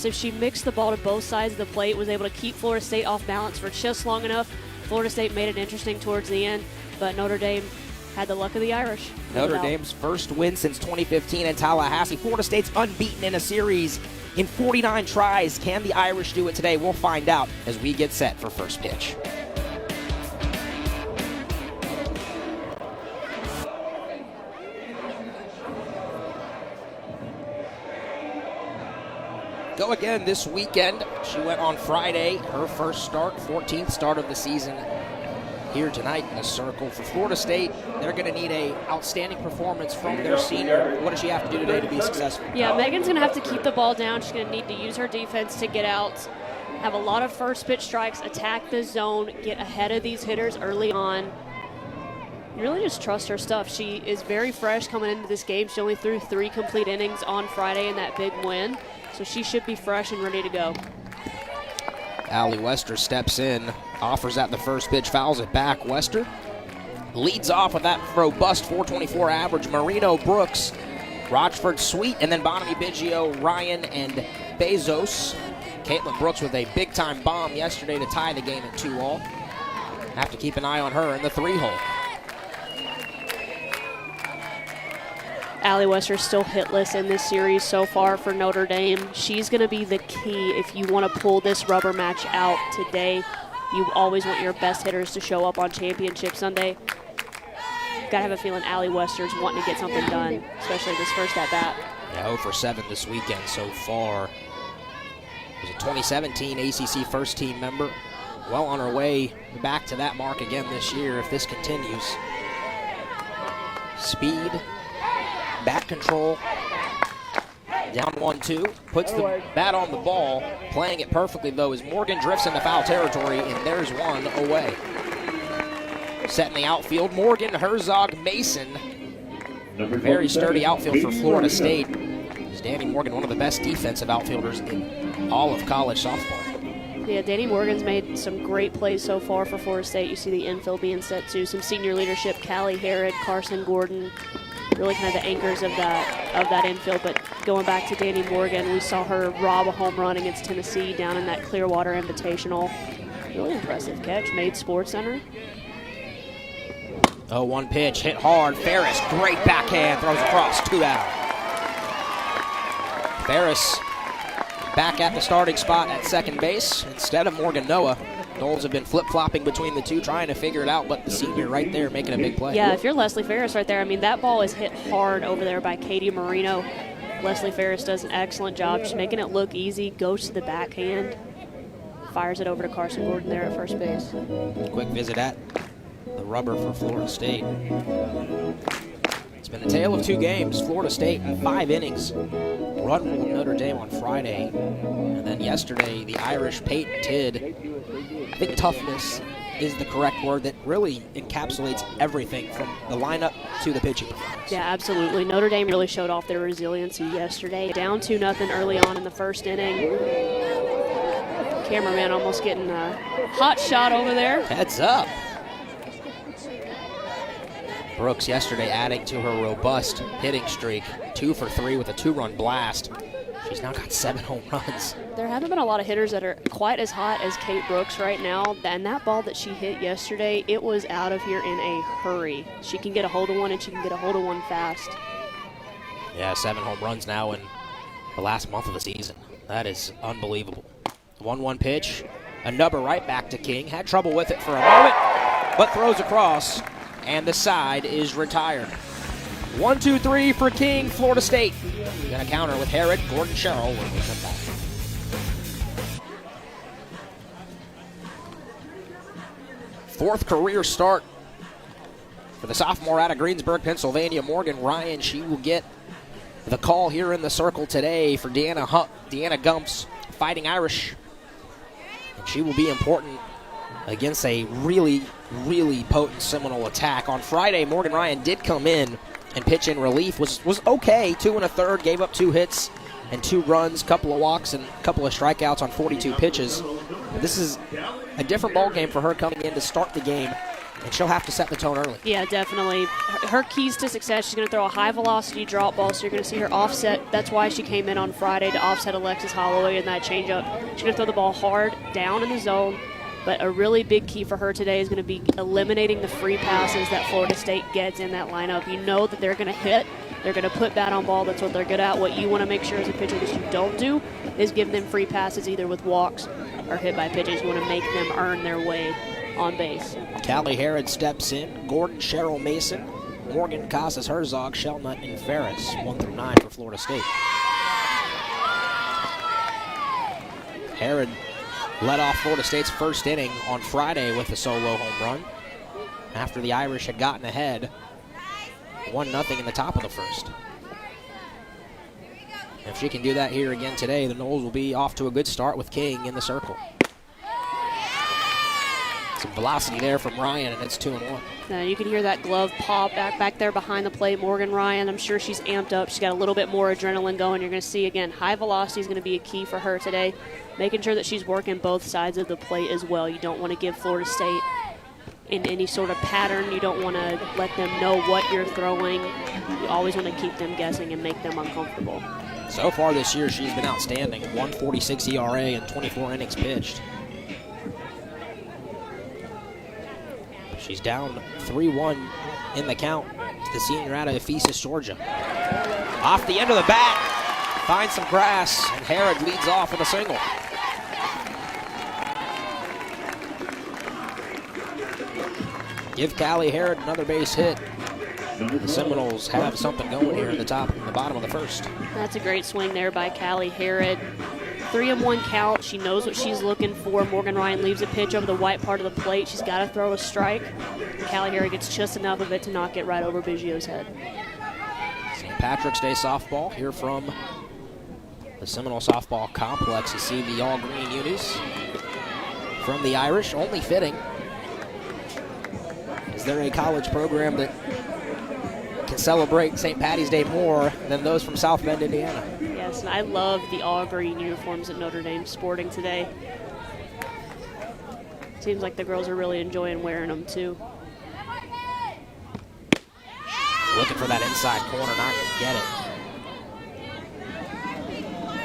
So she mixed the ball to both sides of the plate, was able to keep Florida State off balance for just long enough. Florida State made it interesting towards the end, but Notre Dame had the luck of the Irish. Notre Dame's first win since 2015 in Tallahassee. Florida State's unbeaten in a series in 49 tries. Can the Irish do it today? We'll find out as we get set for first pitch. Go again this weekend. She went on Friday, her first start, 14th start of the season here tonight in the circle. For Florida State, they're going to need an outstanding performance from their senior. What does she have to do today to be successful? Yeah, Megan's going to have to keep the ball down. She's going to need to use her defense to get out, have a lot of first pitch strikes, attack the zone, get ahead of these hitters early on. Really just trust her stuff. She is very fresh coming into this game. She only threw 3 complete innings on Friday in that big win, so she should be fresh and ready to go. Allie Wester steps in, offers at the first pitch, fouls it back. Wester leads off with that robust 424 average. Marino, Brooks, Rochford, Sweet, and then Bonamy, Biggio, Ryan, and Bezos. Caitlin Brooks with a big-time bomb yesterday to tie the game at 2-all. Have to keep an eye on her in the 3-hole. Allie Wester still hitless in this series so far for Notre Dame. She's going to be the key if you want to pull this rubber match out today. You always want your best hitters to show up on Championship Sunday. Got to have a feeling Allie Wester's wanting to get something done, especially this first at-bat. Yeah, 0 for 7 this weekend so far. Was a 2017 ACC first-team member. Well on her way back to that mark again this year if this continues. Speed. Back control, down 1-2, puts the bat on the ball. Playing it perfectly, though, as Morgan drifts into foul territory, and there's one away. Set in the outfield, Morgan, Herzog, Mason. Very sturdy outfield for Florida State. Danny Morgan, one of the best defensive outfielders in all of college softball. Yeah, Danny Morgan's made some great plays so far for Florida State. You see the infield being set to some senior leadership, Callie Harrod, Carson Gordon, really kind of the anchors of that infield. But going back to Danny Morgan, we saw her rob a home run against Tennessee down in that Clearwater Invitational. Really impressive catch, made Sports Center. 0-1 pitch, hit hard. Ferris, great backhand, throws across, 2 out. Ferris back at the starting spot at second base instead of Morgan Noah. Noles have been flip-flopping between the two, trying to figure it out, but the senior right there making a big play. Yeah, if you're Leslie Ferris right there, I mean, that ball is hit hard over there by Katie Marino. Leslie Ferris does an excellent job just making it look easy, goes to the backhand, fires it over to Carson Gordon there at first base. Quick visit at the rubber for Florida State. It's been a tale of 2 games. Florida State in 5 innings. Run ruled Notre Dame on Friday. And then yesterday, the Irish patented. I think toughness is the correct word that really encapsulates everything from the lineup to the pitching performance. Yeah, absolutely. Notre Dame really showed off their resiliency yesterday. Down 2-0 early on in the first inning. Cameraman almost getting a hot shot over there. Heads up. Brooks yesterday adding to her robust hitting streak. 2 for 3 with a 2-run blast. She's now got 7 home runs. There haven't been a lot of hitters that are quite as hot as Kate Brooks right now. And that ball that she hit yesterday, it was out of here in a hurry. She can get a hold of one, and she can get a hold of one fast. Yeah, 7 home runs now in the last month of the season. That is unbelievable. 1-1 pitch. A nubber right back to King. Had trouble with it for a moment, but throws across, and the side is retired. 1-2-3 for King, Florida State. Gonna counter with Harrod, Gordon, Sherrill when we come back. Fourth career start for the sophomore out of Greensburg, Pennsylvania, Morgan Ryan. She will get the call here in the circle today for Deanna Gump's Fighting Irish. And she will be important against a really, really potent Seminole attack. On Friday, Morgan Ryan did come in and pitch in relief. Was okay, 2 1/3, gave up 2 hits and 2 runs, couple of walks and a couple of strikeouts on 42 pitches. But this is a different ball game for her coming in to start the game And she'll have to set the tone early. Yeah, definitely. Her keys to success, she's going to throw a high-velocity drop ball, so you're going to see her offset. That's why she came in on Friday, to offset Alexis Holloway in that changeup. She's going to throw the ball hard, down in the zone. But a really big key for her today is going to be eliminating the free passes that Florida State gets in that lineup. You know that they're going to hit. They're going to put bat on ball. That's what they're good at. What you want to make sure as a pitcher that you don't do is give them free passes either with walks or hit by pitches. You want to make them earn their way on base. Callie Harrod steps in. Gordon, Cheryl Mason, Morgan, Casas, Herzog, Shellnut, and Ferris. 1 through 9 for Florida State. Harrod led off Florida State's first inning on Friday with a solo home run after the Irish had gotten ahead 1-0 in the top of the first. If she can do that here again today, the Noles will be off to a good start with King in the circle. Some velocity there from Ryan, and it's 2-1. You can hear that glove pop back there behind the plate. Morgan Ryan, I'm sure she's amped up. She's got a little bit more adrenaline going. You're going to see, again, high velocity is going to be a key for her today. Making sure that she's working both sides of the plate as well. You don't want to give Florida State in any sort of pattern. You don't want to let them know what you're throwing. You always want to keep them guessing and make them uncomfortable. So far this year, she's been outstanding. 1.46 ERA and 24 innings pitched. She's down 3-1 in the count to the senior out of Ephesus, Georgia. Off the end of the bat, finds some grass, and Harrod leads off with a single. Give Callie Harrod another base hit. The Seminoles have something going here in the bottom of the first. That's a great swing there by Callie Harrod. 3-1 count. She knows what she's looking for. Morgan Ryan leaves a pitch over the white part of the plate. She's got to throw a strike. Callie Harrod gets just enough of it to knock it right over Biggio's head. St. Patrick's Day softball here from the Seminole Softball Complex. You see the all-green unis from the Irish. Only fitting. Is there a college program that can celebrate St. Patty's Day more than those from South Bend, Indiana? Yes, and I love the all-green uniforms that Notre Dame's sporting today. Seems like the girls are really enjoying wearing them, too. Looking for that inside corner, not going to get it.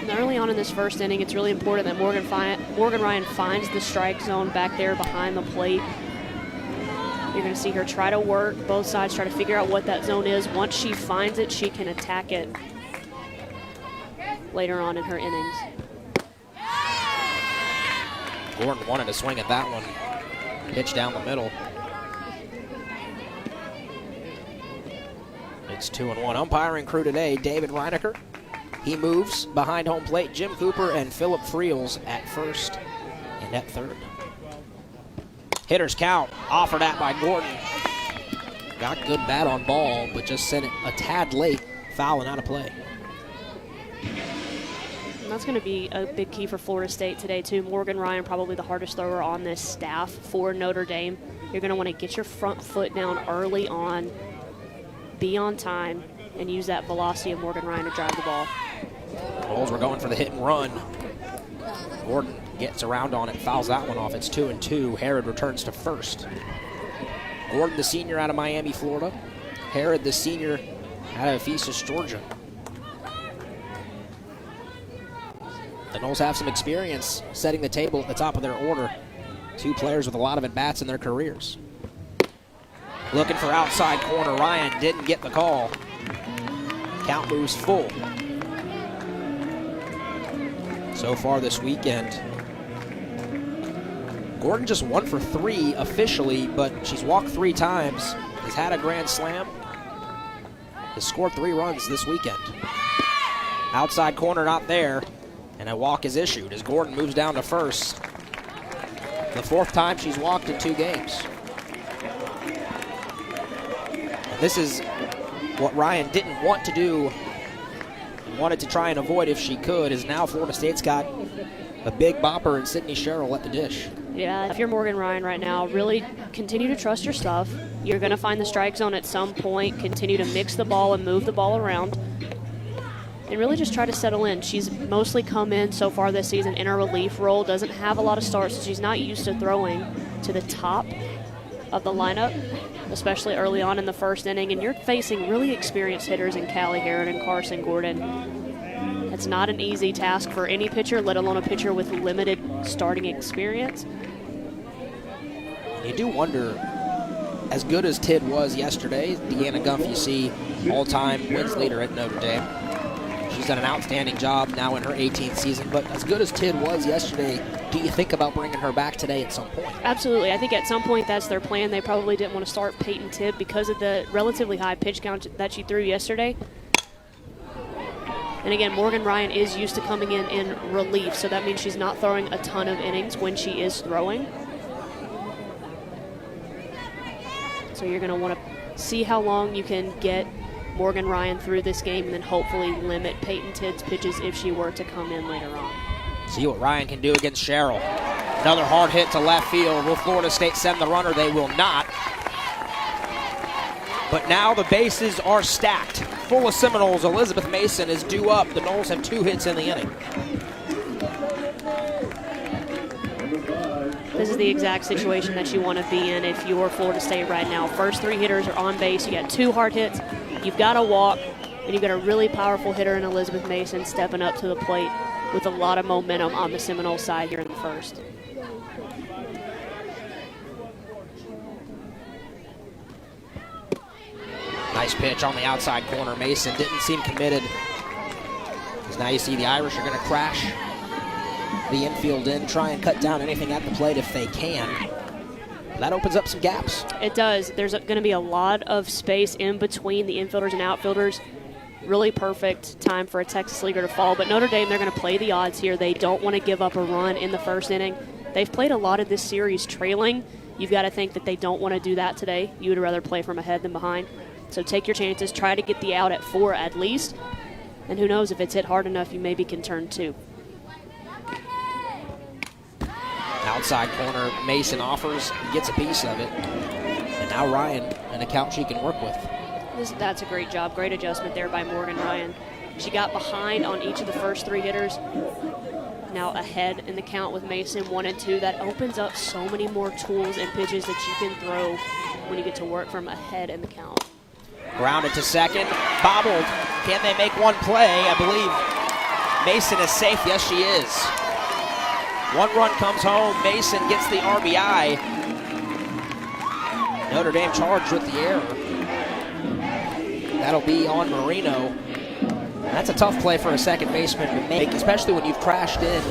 And early on in this first inning, it's really important that Morgan Ryan finds the strike zone back there behind the plate. You're going to see her try to work both sides, try to figure out what that zone is. Once she finds it, she can attack it later on in her innings. Gordon wanted to swing at that one. Pitch down the middle. It's 2-1. Umpiring crew today, David Reinecker. He moves behind home plate. Jim Cooper and Philip Friels at first and at third. Hitters count, offered at by Gordon. Got good bat on ball, but just sent it a tad late, fouling out of play. And that's going to be a big key for Florida State today, too. Morgan Ryan, probably the hardest thrower on this staff for Notre Dame. You're going to want to get your front foot down early on, be on time, and use that velocity of Morgan Ryan to drive the ball. Bulls were going for the hit and run. Gordon gets around on it, fouls that one off. It's 2-2. Harrod returns to first. Gordon, the senior out of Miami, Florida. Harrod, the senior out of Ephesus, Georgia. The Noles have some experience setting the table at the top of their order. Two players with a lot of at-bats in their careers. Looking for outside corner. Ryan didn't get the call. Count moves full. So far this weekend, Gordon just 1 for 3 officially, but she's walked 3 times, has had a grand slam, has scored 3 runs this weekend. Outside corner not there, and a walk is issued as Gordon moves down to first. The 4th time she's walked in 2 games. And this is what Ryan didn't want to do, wanted to try and avoid if she could, is now Florida State's got a big bopper and Sydney Sherrill at the dish. Yeah, if you're Morgan Ryan right now, really continue to trust your stuff. You're going to find the strike zone at some point. Continue to mix the ball and move the ball around. And really just try to settle in. She's mostly come in so far this season in a relief role. Doesn't have a lot of starts, so she's not used to throwing to the top. of the lineup, especially early on in the first inning, and you're facing really experienced hitters in Callie Heron and Carson Gordon. It's not an easy task for any pitcher, let alone a pitcher with limited starting experience. You do wonder, as good as Tid was yesterday, Deanna Gumph, you see, all-time wins leader at Notre Dame. She's done an outstanding job now in her 18th season, but as good as Tid was yesterday, do you think about bringing her back today at some point? Absolutely. I think at some point that's their plan. They probably didn't want to start Peyton Tibb because of the relatively high pitch count that she threw yesterday. And again, Morgan Ryan is used to coming in relief, so that means she's not throwing a ton of innings when she is throwing. So you're going to want to see how long you can get Morgan Ryan through this game and then hopefully limit Peyton Tidd's pitches if she were to come in later on. See what Ryan can do against Sherrill. Another hard hit to left field. Will Florida State send the runner? They will not. But now the bases are stacked. Full of Seminoles. Elizabeth Mason is due up. The Noles have 2 hits in the inning. This is the exact situation that you want to be in if you're Florida State right now. First 3 hitters are on base. You got 2 hard hits. You've got a walk, and you've got a really powerful hitter in Elizabeth Mason stepping up to the plate with a lot of momentum on the Seminole side here in the first. Nice pitch on the outside corner. Mason didn't seem committed. Because now you see the Irish are going to crash the infield in, try and cut down anything at the plate if they can. That opens up some gaps. It does. There's going to be a lot of space in between the infielders and outfielders. Really perfect time for a Texas leaguer to fall. But Notre Dame, they're going to play the odds here. They don't want to give up a run in the first inning. They've played a lot of this series trailing. You've got to think that they don't want to do that today. You would rather play from ahead than behind. So take your chances. Try to get the out at 4 at least. And who knows, if it's hit hard enough, you maybe can turn 2. Outside corner, Mason offers, gets a piece of it. And now Ryan, an account she can work with. That's a great job. Great adjustment there by Morgan Ryan. She got behind on each of the first 3 hitters. Now ahead in the count with Mason, 1 and 2. That opens up so many more tools and pitches that you can throw when you get to work from ahead in the count. Grounded to second, bobbled. Can they make one play? I believe Mason is safe. Yes, she is. 1 run comes home. Mason gets the RBI. Notre Dame charged with the error. That'll be on Marino. That's a tough play for a second baseman to make, especially when you've crashed in.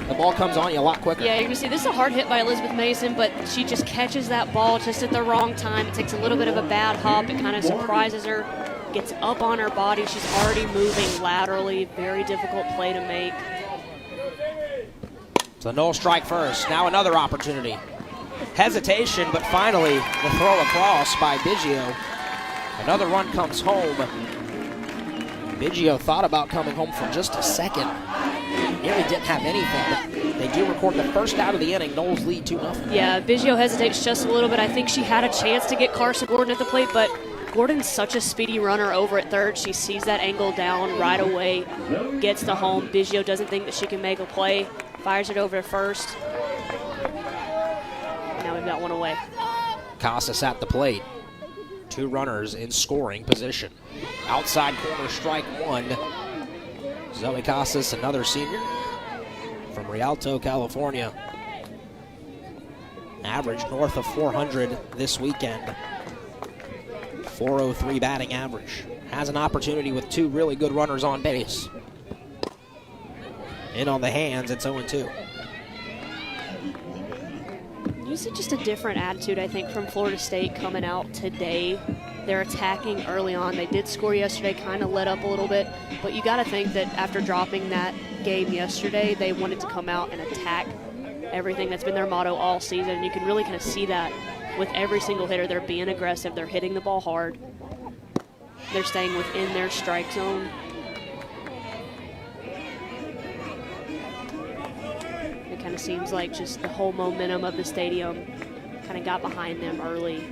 The ball comes on you a lot quicker. Yeah, you're going to see this is a hard hit by Elizabeth Mason, but she just catches that ball just at the wrong time. It takes a little bit of a bad hop. It kind of surprises her, gets up on her body. She's already moving laterally. Very difficult play to make. So no strike first. Now another opportunity. Hesitation, but finally the throw across by Biggio. Another run comes home. Biggio thought about coming home for just a second. Nearly didn't have anything, but they do record the first out of the inning. Noles lead 2-0. Yeah, Biggio hesitates just a little bit. I think she had a chance to get Carson Gordon at the plate, but Gordon's such a speedy runner over at third. She sees that angle down right away, gets to home. Biggio doesn't think that she can make a play, fires it over to first. Now we've got 1 away. Casas at the plate. 2 runners in scoring position. Outside corner, strike 1. Zoe Casas, another senior from Rialto, California. Average north of 400 this weekend. 403 batting average. Has an opportunity with 2 really good runners on base. In on the hands, it's 0-2. You see just a different attitude, I think, from Florida State coming out today. They're attacking early on. They did score yesterday, kind of let up a little bit. But you got to think that after dropping that game yesterday, they wanted to come out and attack everything. That's been their motto all season. And you can really kind of see that with every single hitter. They're being aggressive. They're hitting the ball hard. They're staying within their strike zone. It kind of seems like just the whole momentum of the stadium kind of got behind them early.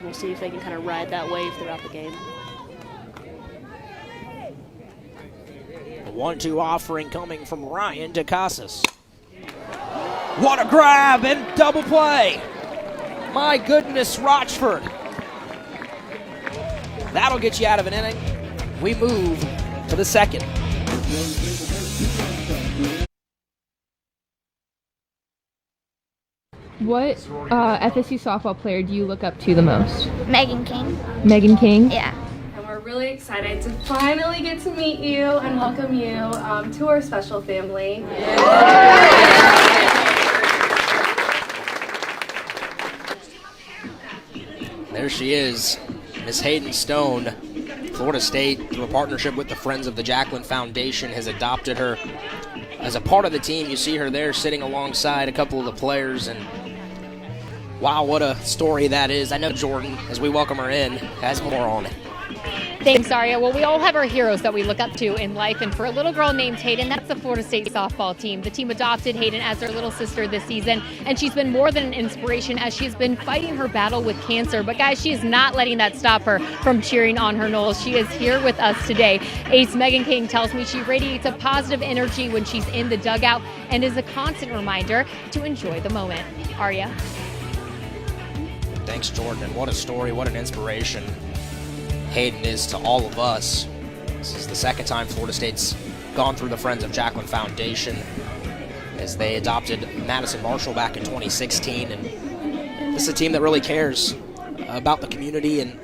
We'll see if they can kind of ride that wave throughout the game. A 1-2 offering coming from Ryan to Casas. What a grab and double play. My goodness, Rochford. That'll get you out of an inning. We move to the second. What FSU softball player do you look up to the most? Megan King. Megan King? Yeah. And we're really excited to finally get to meet you and welcome you to our special family. There she is, Miss Hayden Stone. Florida State, through a partnership with the Friends of the Jacqueline Foundation, has adopted her as a part of the team. You see her there sitting alongside a couple of the players, and wow, what a story that is. I know Jordan, as we welcome her in, has more on it. Thanks, Aria. Well, we all have our heroes that we look up to in life, and for a little girl named Hayden, that's the Florida State softball team. The team adopted Hayden as their little sister this season, and she's been more than an inspiration as she's been fighting her battle with cancer. But guys, she is not letting that stop her from cheering on her Noles. She is here with us today. Ace Megan King tells me she radiates a positive energy when she's in the dugout and is a constant reminder to enjoy the moment. Aria. Thanks, Jordan, and what a story, what an inspiration Hayden is to all of us. This is the second time Florida State's gone through the Friends of Jacqueline Foundation, as they adopted Madison Marshall back in 2016. And this is a team that really cares about the community, and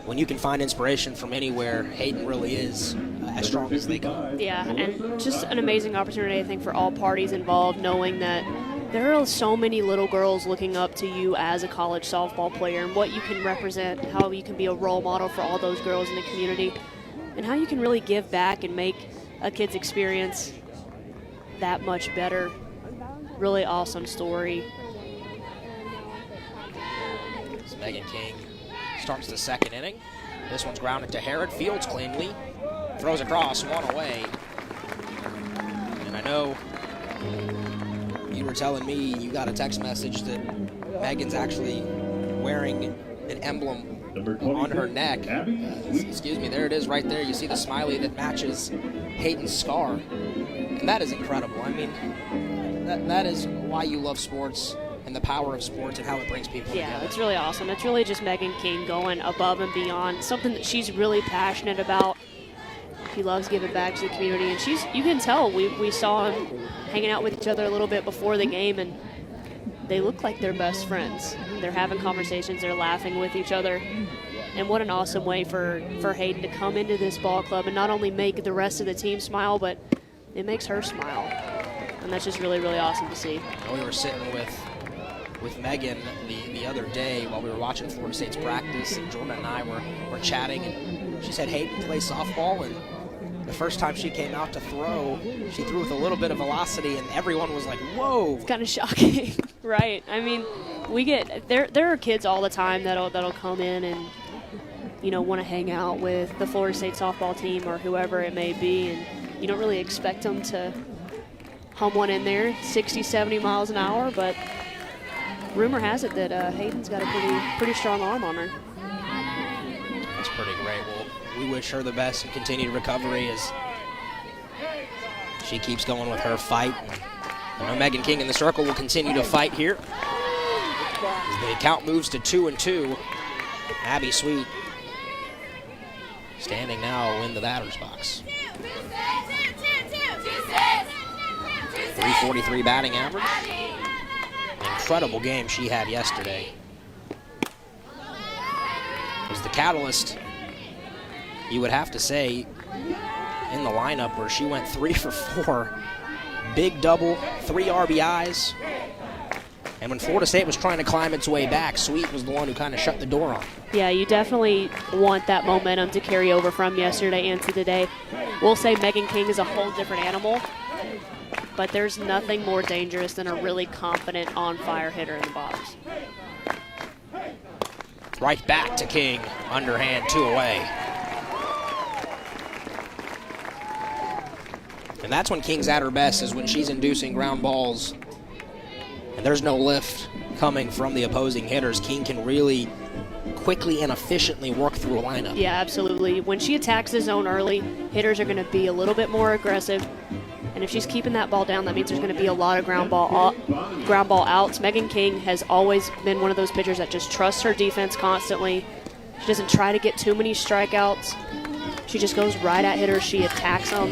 when you can find inspiration from anywhere, Hayden really is as strong as they come. Yeah, and just an amazing opportunity, I think, for all parties involved, knowing that there are so many little girls looking up to you as a college softball player and what you can represent, how you can be a role model for all those girls in the community, and how you can really give back and make a kid's experience that much better. Really awesome story. As Megan King starts the second inning. This one's grounded to Herod. Fields cleanly. Throws across, one away. And I know you were telling me you got a text message that Megan's actually wearing an emblem on her neck. Excuse me, there it is right there. You see the smiley that matches Hayden's scar. And that is incredible. I mean, that is why you love sports and the power of sports and how it brings people together. Yeah, it's really awesome. It's really just Megan King going above and beyond, something that she's really passionate about. She loves giving back to the community, and you can tell, we saw them hanging out with each other a little bit before the game, and they look like they're best friends. They're having conversations, they're laughing with each other, and what an awesome way for Hayden to come into this ball club and not only make the rest of the team smile, but it makes her smile, and that's just really, really awesome to see. We were sitting with Megan the other day while we were watching Florida State's practice, and Jordan and I were chatting, and she said Hayden plays softball, and the first time she came out to throw, she threw with a little bit of velocity, and everyone was like, whoa. It's kind of shocking. Right. I mean, there are kids all the time that'll come in and, want to hang out with the Florida State softball team or whoever it may be, and you don't really expect them to hum one in there 60, 70 miles an hour, but rumor has it that Hayden's got a pretty strong arm on her. That's pretty great. Well, we wish her the best and continued recovery as she keeps going with her fight. I know Megan King in the circle will continue to fight here. As the count moves to 2-2, Abby Sweet standing now in the batter's box. 343 batting average. Incredible game she had yesterday. Was the catalyst, you would have to say, in the lineup where she went 3 for 4. Big double, 3 RBIs. And when Florida State was trying to climb its way back, Sweet was the one who kind of shut the door on. Yeah, you definitely want that momentum to carry over from yesterday into today. We'll say Megan King is a whole different animal, but there's nothing more dangerous than a really confident, on-fire hitter in the box. Right back to King, underhand, 2 away. And that's when King's at her best, is when she's inducing ground balls and there's no lift coming from the opposing hitters. King can really quickly and efficiently work through a lineup. Yeah, absolutely. When she attacks the zone early, hitters are going to be a little bit more aggressive. And if she's keeping that ball down, that means there's going to be a lot of ground ball outs. Megan King has always been one of those pitchers that just trusts her defense constantly. She doesn't try to get too many strikeouts. She just goes right at hitters. She attacks them.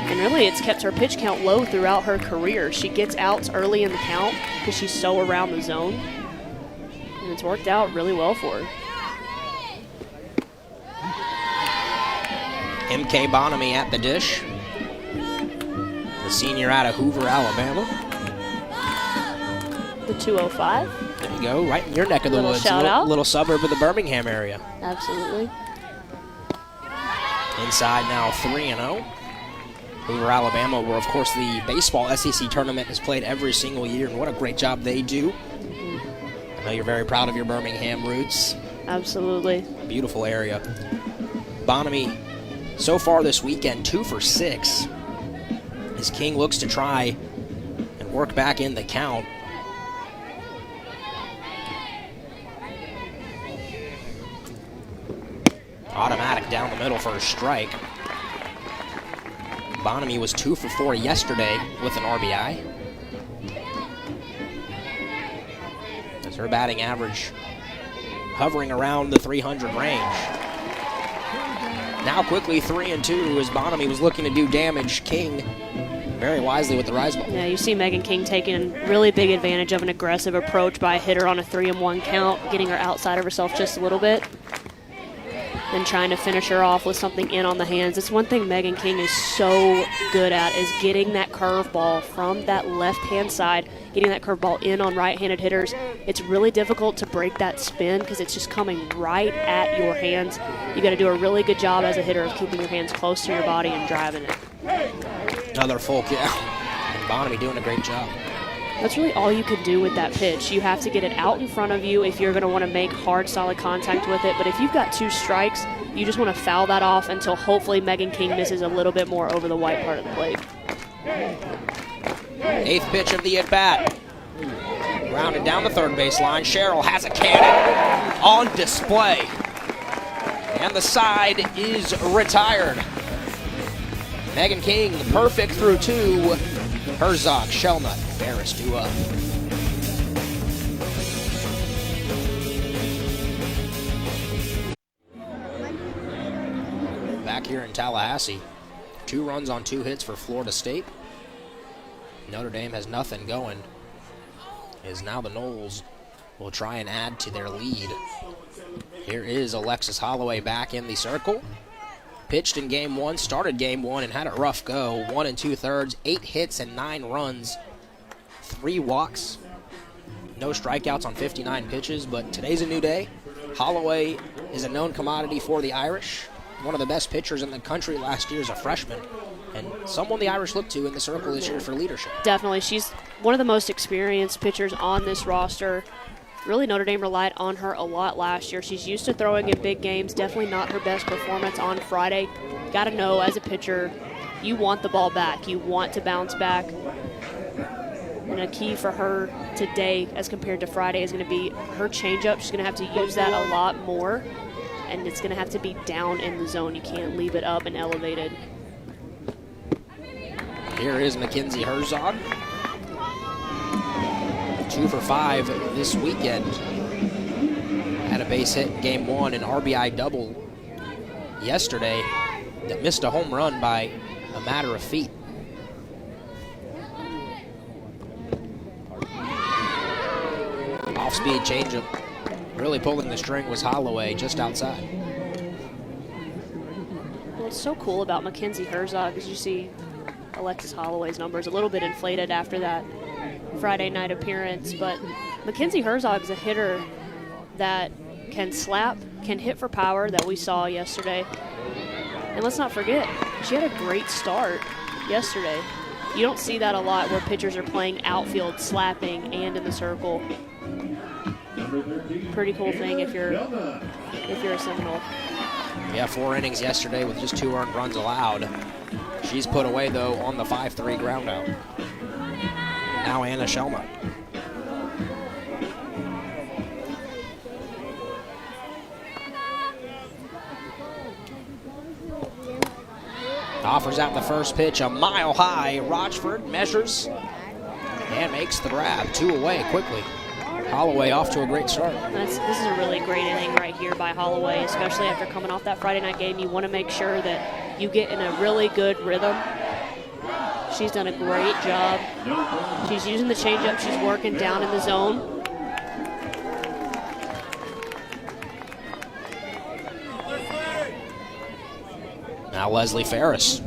And really, it's kept her pitch count low throughout her career. She gets outs early in the count because she's so around the zone. And it's worked out really well for her. M.K. Bonamy at the dish. The senior out of Hoover, Alabama. The 205. There you go, right in your neck of the Little woods. shout out. Little suburb of the Birmingham area. Absolutely. Inside now 3-0. Hoover, Alabama, where, of course, the baseball SEC tournament is played every single year, and what a great job they do. I know you're very proud of your Birmingham roots. Absolutely. Beautiful area. Bonamy, so far this weekend, 2 for 6. As King looks to try and work back in the count. Automatic down the middle for a strike. Bonamy was 2 for 4 yesterday with an RBI. As her batting average hovering around the 300 range. Now quickly 3-2 as Bonamy was looking to do damage. King very wisely with the rise ball. Yeah, you see Megan King taking really big advantage of an aggressive approach by a hitter on a 3-1 count, getting her outside of herself just a little bit, and trying to finish her off with something in on the hands. It's one thing Megan King is so good at, is getting that curveball from that left-hand side, getting that curveball in on right-handed hitters. It's really difficult to break that spin because it's just coming right at your hands. You got to do a really good job as a hitter of keeping your hands close to your body and driving it. Another full kick. And Bonamy doing a great job. That's really all you can do with that pitch. You have to get it out in front of you if you're going to want to make hard, solid contact with it. But if you've got 2 strikes, you just want to foul that off until hopefully Megan King misses a little bit more over the white part of the plate. 8th pitch of the at-bat. Grounded down the third baseline. Sherrill has a cannon on display. And the side is retired. Megan King perfect through 2. Herzog, Shellnut, Ferris due up. Back here in Tallahassee, 2 runs on 2 hits for Florida State. Notre Dame has nothing going. As now the Noles will try and add to their lead. Here is Alexis Holloway back in the circle. Pitched in game 1, started game 1, and had a rough go. 1 2/3, 8 hits and 9 runs, 3 walks, no strikeouts on 59 pitches. But today's a new day. Holloway is a known commodity for the Irish. One of the best pitchers in the country last year as a freshman, and someone the Irish look to in the circle this year for leadership. Definitely. She's one of the most experienced pitchers on this roster. Really, Notre Dame relied on her a lot last year. She's used to throwing in big games. Definitely not her best performance on Friday. Got to know, as a pitcher, you want the ball back. You want to bounce back. And a key for her today as compared to Friday is going to be her changeup. She's going to have to use that a lot more, and it's going to have to be down in the zone. You can't leave it up and elevated. Here is Mackenzie Herzog. 2 for 5 this weekend. Had a base hit in game 1, an RBI double yesterday that missed a home run by a matter of feet. Off-speed changeup. Really pulling the string was Holloway just outside. What's so cool about Mackenzie Herzog is you see Alexis Holloway's numbers a little bit inflated after that Friday night appearance, but Mackenzie Herzog is a hitter that can slap, can hit for power that we saw yesterday. And let's not forget, she had a great start yesterday. You don't see that a lot where pitchers are playing outfield, slapping, and in the circle. Pretty cool thing if you're a Seminole. Yeah, 4 innings yesterday with just 2 earned runs allowed. She's put away, though, on the 5-3 ground out. Now Anna Shellnut. Offers out the first pitch, a mile high. Rochford measures and makes the grab. 2 away quickly. Holloway off to a great start. This is a really great inning right here by Holloway, especially after coming off that Friday night game. You want to make sure that you get in a really good rhythm. She's done a great job. She's using the changeup. She's working down in the zone. Now Leslie Ferris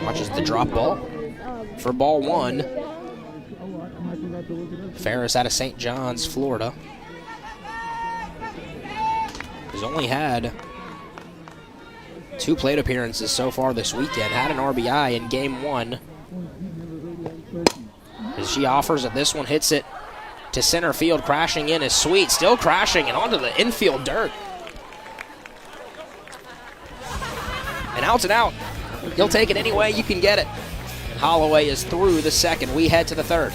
watches the drop ball for ball 1. Ferris out of St. John's, Florida. He's only had 2 plate appearances so far this weekend. Had an RBI in game 1. As she offers it, this one hits it to center field. Crashing in is Sweet. Still crashing and onto the infield dirt. And out's an out. You'll take it any way you can get it. And Holloway is through the second. We head to the third.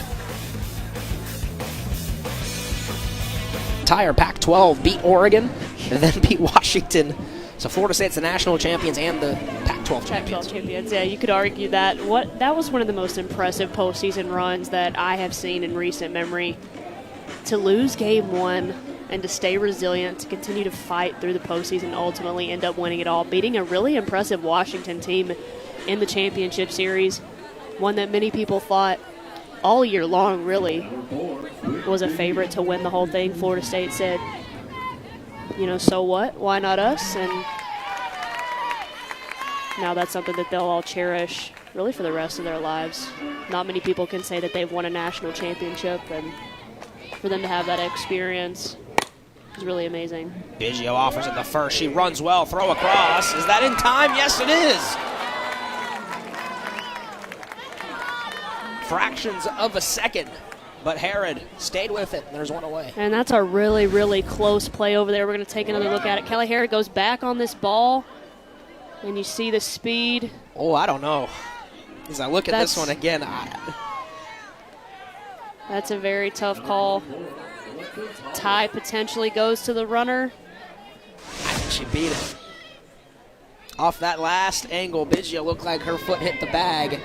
Entire Pac-12 beat Oregon and then beat Washington. So Florida State's the national champions and the Pac-12 champions. Pac-12 champions, yeah, you could argue that. That was one of the most impressive postseason runs that I have seen in recent memory. To lose game 1 and to stay resilient, to continue to fight through the postseason and ultimately end up winning it all, beating a really impressive Washington team in the championship series, one that many people thought all year long really was a favorite to win the whole thing. Florida State said, so what? Why not us? And now that's something that they'll all cherish really for the rest of their lives. Not many people can say that they've won a national championship, and for them to have that experience is really amazing. Biggio offers at the first. She runs well. Throw across. Is that in time? Yes, it is. Fractions of a second, but Herod stayed with it. There's one away. And that's a really, really close play over there. We're going to take another look at it. Kelly Herod goes back on this ball, and you see the speed. Oh, I don't know. As I look at this one again, that's a very tough call. Tie potentially goes to the runner. I think she beat it. Off that last angle, Biggio looked like her foot hit the bag.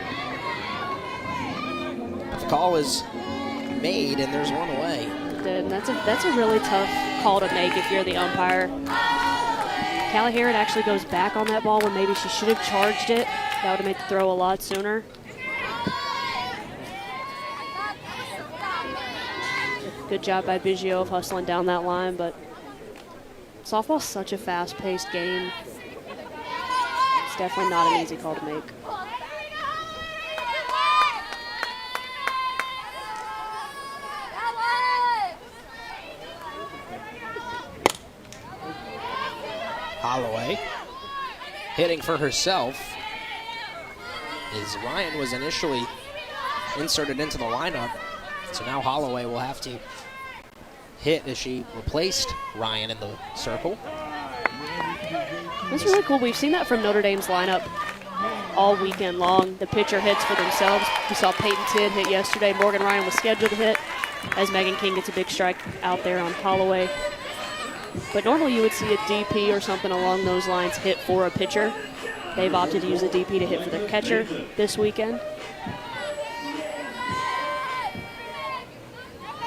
But the call is made, and there's one away. And that's a really tough call to make if you're the umpire. Callie Herod actually goes back on that ball when maybe she should have charged it. That would have made the throw a lot sooner. Good job by Biggio of hustling down that line, but softball's such a fast-paced game. It's definitely not an easy call to make. Holloway hitting for herself as Ryan was initially inserted into the lineup. So now Holloway will have to hit as she replaced Ryan in the circle. That's really cool. We've seen that from Notre Dame's lineup all weekend long. The pitcher hits for themselves. We saw Peyton Tidd hit yesterday. Morgan Ryan was scheduled to hit as Megan King gets a big strike out there on Holloway. But normally you would see a DP or something along those lines hit for a pitcher. They've opted to use a DP to hit for their catcher this weekend.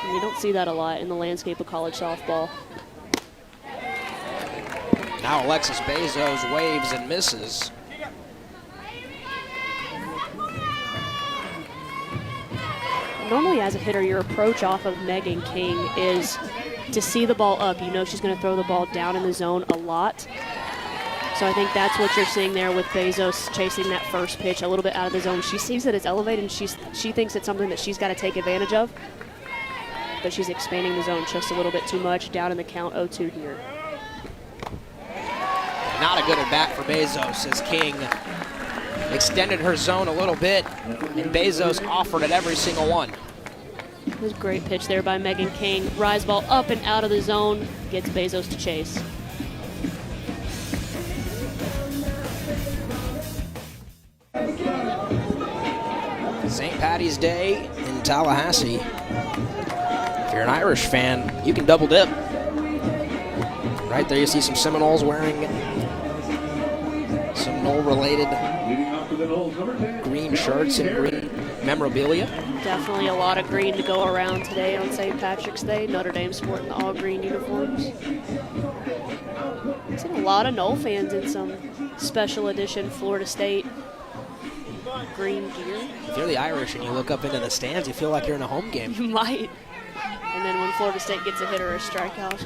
And you don't see that a lot in the landscape of college softball. Now Alexis Bezos waves and misses. Normally as a hitter, your approach off of Megan King is to see the ball up. You know she's going to throw the ball down in the zone a lot. So I think that's what you're seeing there with Bezos chasing that first pitch a little bit out of the zone. She sees that it's elevated and she thinks it's something that she's got to take advantage of. But she's expanding the zone just a little bit too much, down in the count 0-2 here. Not a good at bat for Bezos as King extended her zone a little bit, and Bezos offered at every single one. It was a great pitch there by Megan King. Rise ball up and out of the zone, gets Bezos to chase. St. Patty's Day in Tallahassee. If you're an Irish fan, you can double dip. Right there you see some Seminoles wearing Some Knoll-related green shirts and green memorabilia. Definitely a lot of green to go around today on St. Patrick's Day. Notre Dame sporting the all-green uniforms. Seen a lot of Knoll fans in some special edition Florida State green gear. If you're the Irish and you look up into the stands, you feel like you're in a home game. You might. And then when Florida State gets a hit or a strikeout,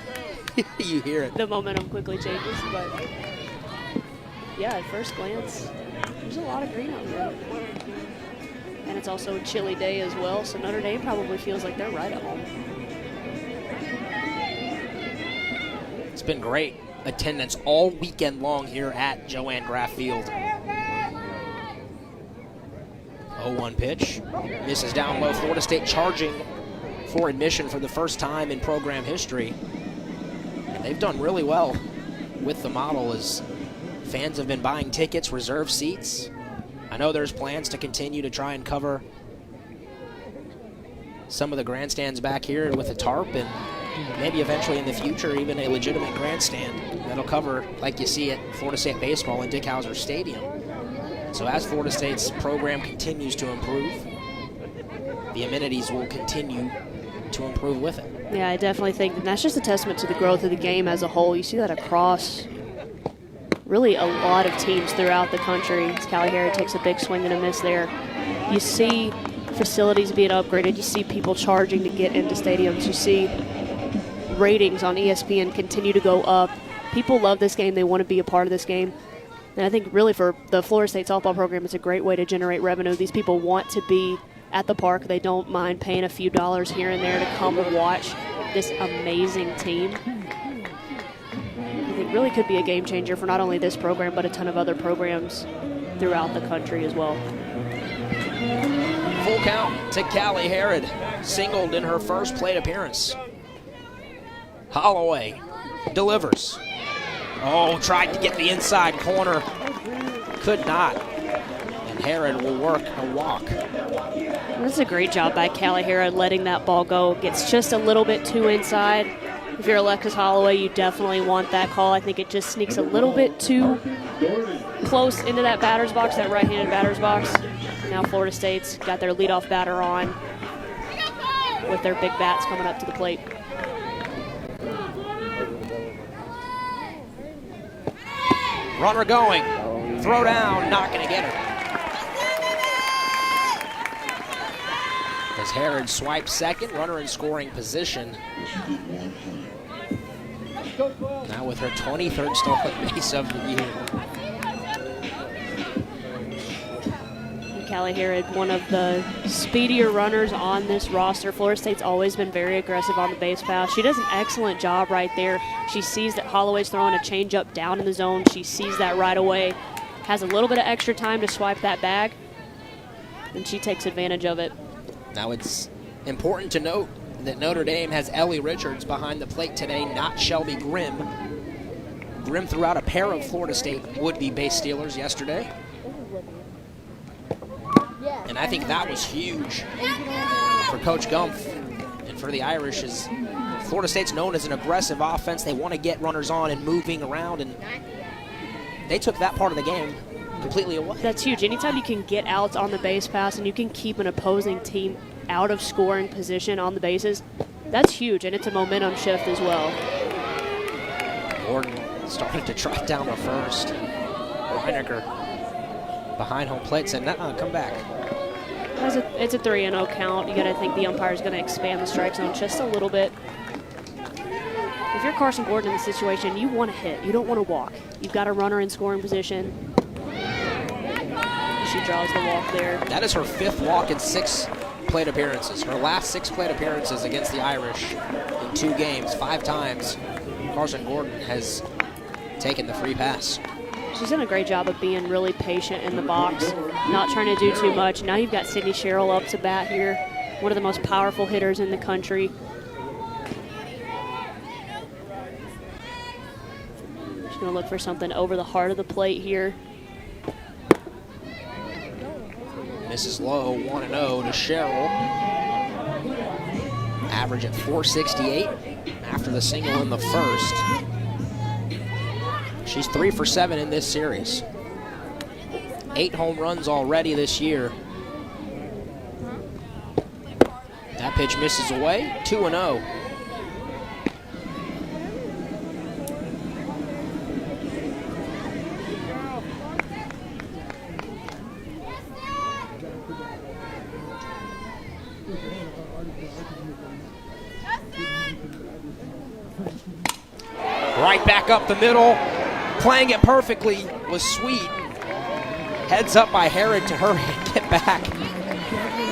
you hear it. The momentum quickly changes. But yeah, at first glance, there's a lot of green out there. And it's also a chilly day as well, so Notre Dame probably feels like they're right at home. It's been great attendance all weekend long here at Joanne Graff Field. 0-1 pitch. Misses down low. Florida State charging for admission for the first time in program history. And they've done really well with the model as fans have been buying tickets, reserved seats. I know there's plans to continue to try and cover some of the grandstands back here with a tarp, and maybe eventually in the future even a legitimate grandstand that'll cover, like you see at Florida State Baseball in Dick Howser Stadium. So as Florida State's program continues to improve, the amenities will continue to improve with it. Yeah, I definitely think that's just a testament to the growth of the game as a whole. You see that across really a lot of teams throughout the country. As Callie Harrod takes a big swing and a miss there. You see facilities being upgraded. You see people charging to get into stadiums. You see ratings on ESPN continue to go up. People love this game. They want to be a part of this game. And I think really for the Florida State softball program, it's a great way to generate revenue. These people want to be at the park. They don't mind paying a few dollars here and there to come and watch this amazing team. I think really could be a game changer for not only this program, but a ton of other programs throughout the country as well. Full count to Callie Harrod, singled in her first plate appearance. Holloway delivers. Oh, tried to get the inside corner. Could not. And Harrod will work a walk. That's a great job by Callie Harrod letting that ball go. Gets just a little bit too inside. If you're Alexis Holloway, you definitely want that call. I think it just sneaks a little bit too close into that batter's box, that right-handed batter's box. Now Florida State's got their leadoff batter on with their big bats coming up to the plate. Runner going. Throw down, not going to get her. As Harrod swipes second, runner in scoring position. Now with her 23rd stolen base of the year. Callie Harrod, one of the speedier runners on this roster. Florida State's always been very aggressive on the base pass. She does an excellent job right there. She sees that Holloway's throwing a changeup down in the zone. She sees that right away. Has a little bit of extra time to swipe that bag, and she takes advantage of it. Now it's important to note that Notre Dame has Ellie Richards behind the plate today, not Shelby Grimm. Grimm threw out a pair of Florida State would-be base stealers yesterday. And I think that was huge for Coach Gumpf and for the Irish, as Florida State's known as an aggressive offense. They want to get runners on and moving around, and they took that part of the game completely away. That's huge. Anytime you can get outs on the base pass and you can keep an opposing team out of scoring position on the bases, that's huge, and it's a momentum shift as well. Gordon started to trot down the first. Reinecker behind home plate said, "Nuh-uh, come back." It's a 3-0 count. You got to think the umpire's going to expand the strike zone just a little bit. If you're Carson Gordon in the situation, you want to hit. You don't want to walk. You've got a runner in scoring position. She draws the walk there. That is her 5th walk in 6 plate appearances. Her last 6 plate appearances against the Irish in 2 games, 5 times. Carson Gordon has taken the free pass. She's done a great job of being really patient in the box, not trying to do too much. Now you've got Sydney Sherrill up to bat here, one of the most powerful hitters in the country. She's going to look for something over the heart of the plate here. Misses low, 1-0 to Sherrill. Average at 468 after the single in the first. She's 3 for 7 in this series. 8 home runs already this year. That pitch misses away, 2-0. Right back up the middle, playing it perfectly was Sweet. Heads up by Herod to hurry and get back.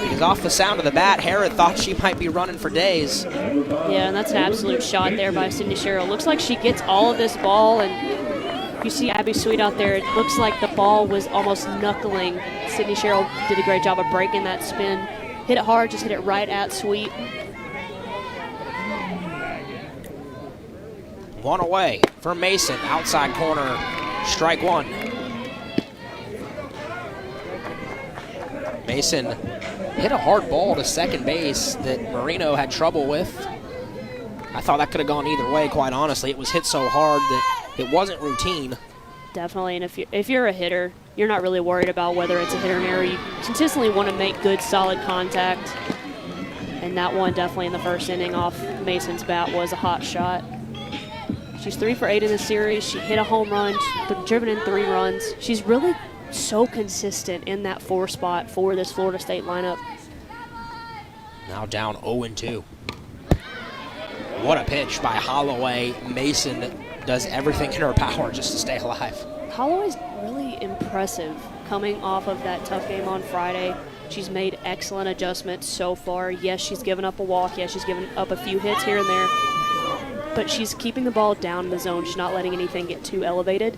Because off the sound of the bat, Herod thought she might be running for days. Yeah, and that's an absolute shot there by Sydney Sherrill. Looks like she gets all of this ball, and you see Abby Sweet out there. It looks like the ball was almost knuckling. Sydney Sherrill did a great job of breaking that spin. Hit it hard, just hit it right at Sweet. 1 away for Mason, outside corner, strike 1. Mason hit a hard ball to second base that Marino had trouble with. I thought that could have gone either way, quite honestly. It was hit so hard that it wasn't routine. Definitely, and if you're a hitter, you're not really worried about whether it's a hit or an error. You consistently want to make good, solid contact. And that one definitely in the first inning off Mason's bat was a hot shot. She's 3 for 8 in the series. She hit a home run, driven in 3 runs. She's really so consistent in that 4 spot for this Florida State lineup. Now down 0-2. What a pitch by Holloway. Mason does everything in her power just to stay alive. Holloway's really impressive coming off of that tough game on Friday. She's made excellent adjustments so far. Yes, she's given up a walk. Yes, she's given up a few hits here and there. But she's keeping the ball down in the zone. She's not letting anything get too elevated.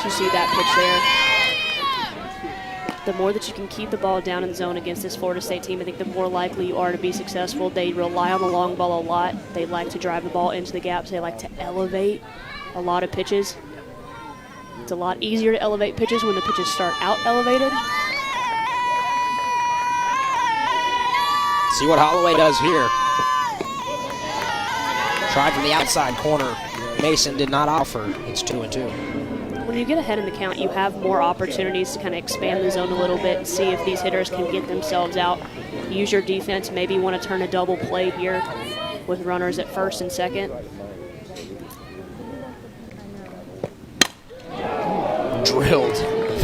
You see that pitch there. The more that you can keep the ball down in the zone against this Florida State team, I think the more likely you are to be successful. They rely on the long ball a lot. They like to drive the ball into the gaps. They like to elevate a lot of pitches. It's a lot easier to elevate pitches when the pitches start out elevated. See what Holloway does here. Tried from the outside corner. Mason did not offer. It's 2-2. When you get ahead in the count, you have more opportunities to kind of expand the zone a little bit and see if these hitters can get themselves out. Use your defense. Maybe you want to turn a double play here with runners at first and second. Drilled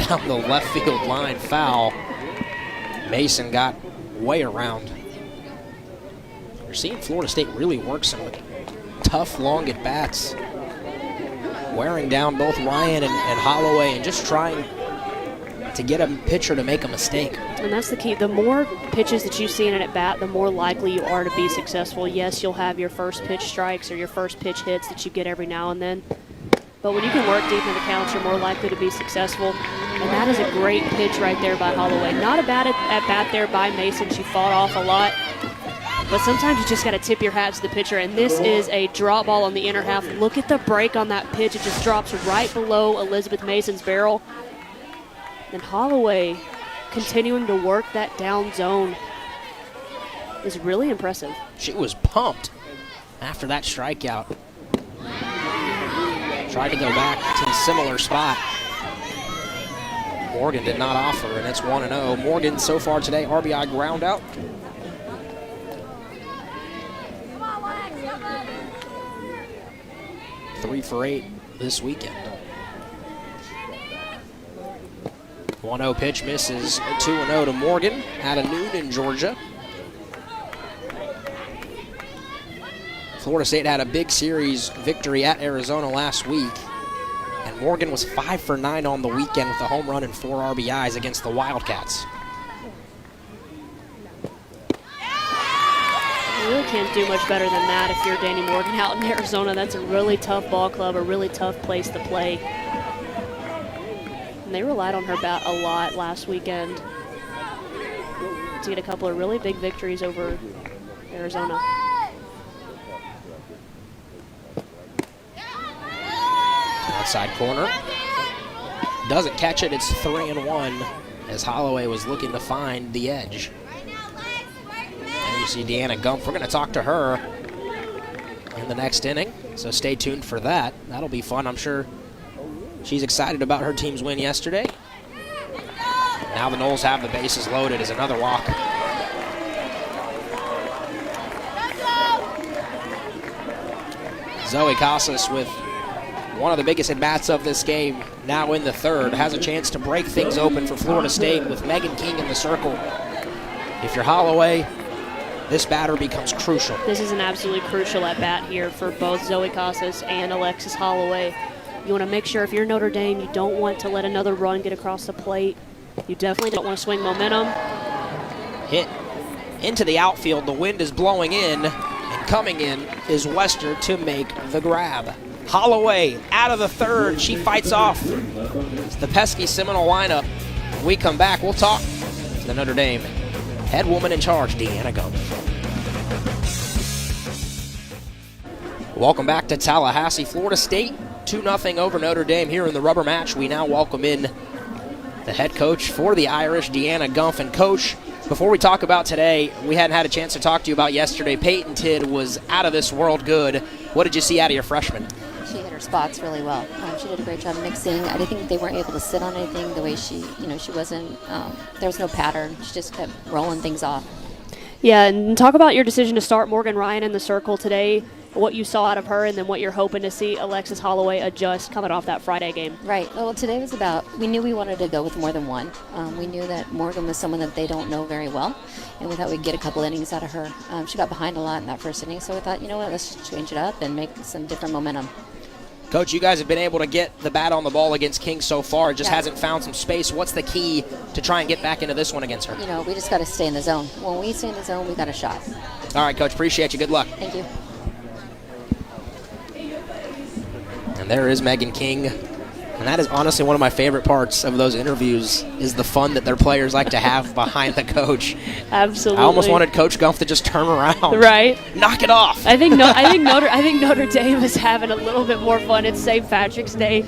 down the left field line, foul. Mason got way around. You're seeing Florida State really work some tough, long at-bats, wearing down both Ryan and Holloway and just trying to get a pitcher to make a mistake. And that's the key. The more pitches that you see in an at-bat, the more likely you are to be successful. Yes, you'll have your first pitch strikes or your first pitch hits that you get every now and then. But when you can work deep in the counts, you're more likely to be successful. And that is a great pitch right there by Holloway. Not a bad at-bat there by Mason. She fought off a lot. But sometimes you just got to tip your hat to the pitcher, and this is a drop ball on the inner half. Look at the break on that pitch. It just drops right below Elizabeth Mason's barrel. And Holloway continuing to work that down zone is really impressive. She was pumped after that strikeout. Tried to go back to a similar spot. Morgan did not offer, and it's 1-0. Morgan so far today, RBI ground out. Three for 8 this weekend. 1-0 pitch misses. 2-0 to Morgan at a noon in Georgia. Florida State had a big series victory at Arizona last week, and Morgan was 5 for 9 on the weekend with a home run and 4 RBIs against the Wildcats. You really can't do much better than that if you're Danny Morgan out in Arizona. That's a really tough ball club, a really tough place to play. And they relied on her bat a lot last weekend to get a couple of really big victories over Arizona. Outside corner. Doesn't catch it. It's 3-1 as Holloway was looking to find the edge. And you see Deanna Gump. We're going to talk to her in the next inning, so stay tuned for that. That'll be fun. I'm sure She's excited about her team's win yesterday. Now the Noles have the bases loaded as another walk. Zoe Casas with one of the biggest at-bats of this game, now in the third, has a chance to break things open for Florida State with Megan King in the circle. If you're Holloway, this batter becomes crucial. This is an absolutely crucial at-bat here for both Zoe Casas and Alexis Holloway. You want to make sure if you're Notre Dame, you don't want to let another run get across the plate. You definitely don't want to swing momentum. Hit into the outfield. The wind is blowing in, and coming in is Wester to make the grab. Holloway out of the third. She fights off the pesky Seminole lineup. When we come back, we'll talk to the Notre Dame head woman in charge, Deanna Gumpf. Welcome back to Tallahassee. Florida State 2-0 over Notre Dame here in the rubber match. We now welcome in the head coach for the Irish, Deanna Gumpf. And Coach, before we talk about today, we hadn't had a chance to talk to you about yesterday. Peyton Tidd was out of this world good. What did you see out of your freshman? She hit her spots really well. She did a great job mixing. I didn't think they weren't able to sit on anything the way she wasn't, there was no pattern. She just kept rolling things off. Yeah, and talk about your decision to start Morgan Ryan in the circle today, what you saw out of her, and then what you're hoping to see Alexis Holloway adjust coming off that Friday game. Right. Well, today was about, we knew we wanted to go with more than one. We knew that Morgan was someone that they don't know very well, and we thought we'd get a couple innings out of her. She got behind a lot in that first inning, so we thought, you know what, let's just change it up and make some different momentum. Coach, you guys have been able to get the bat on the ball against King so far. It just hasn't found some space. What's the key to try and get back into this one against her? We just got to stay in the zone. When we stay in the zone, we got a shot. All right, Coach, appreciate you. Good luck. Thank you. And there is Megan King. And that is honestly one of my favorite parts of those interviews, is the fun that their players like to have behind the coach. Absolutely. I almost wanted Coach Gumpf to just turn around. Right. Knock it off. I think Notre Dame is having a little bit more fun. It's St. Patrick's Day.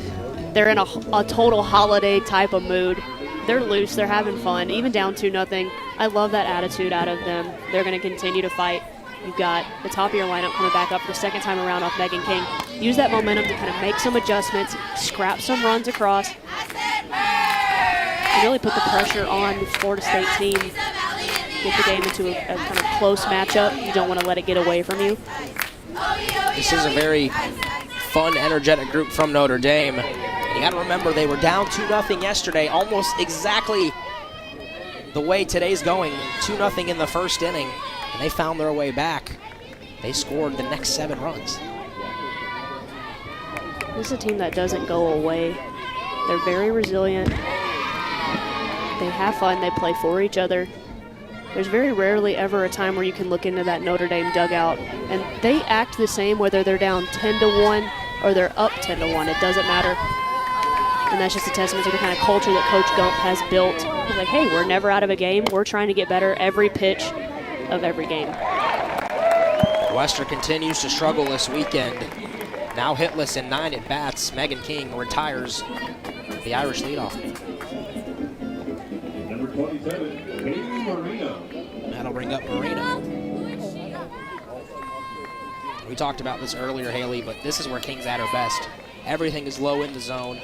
They're in a total holiday type of mood. They're loose. They're having fun. Even down 2-0. I love that attitude out of them. They're going to continue to fight. You've got the top of your lineup coming back up for the second time around off Megan King. Use that momentum to kind of make some adjustments, scrap some runs across, and really put the pressure on the Florida State team. Get the game into a kind of close matchup. You don't want to let it get away from you. This is a very fun, energetic group from Notre Dame. You got to remember, they were down 2-0 yesterday, almost exactly the way today's going. 2-0 in the first inning. And they found their way back. They scored the next 7 runs. This is a team that doesn't go away. They're very resilient. They have fun. They play for each other. There's very rarely ever a time where you can look into that Notre Dame dugout, and they act the same whether they're down 10-1 or they're up 10-1. It doesn't matter. And that's just a testament to the kind of culture that Coach Gumpf has built. He's like, hey, we're never out of a game. We're trying to get better every pitch of every game. Wester continues to struggle this weekend. Now hitless in 9 at-bats. Megan King retires the Irish leadoff. Number 27, Haley Marino. That'll bring up Marino. We talked about this earlier, Haley, but this is where King's at her best. Everything is low in the zone.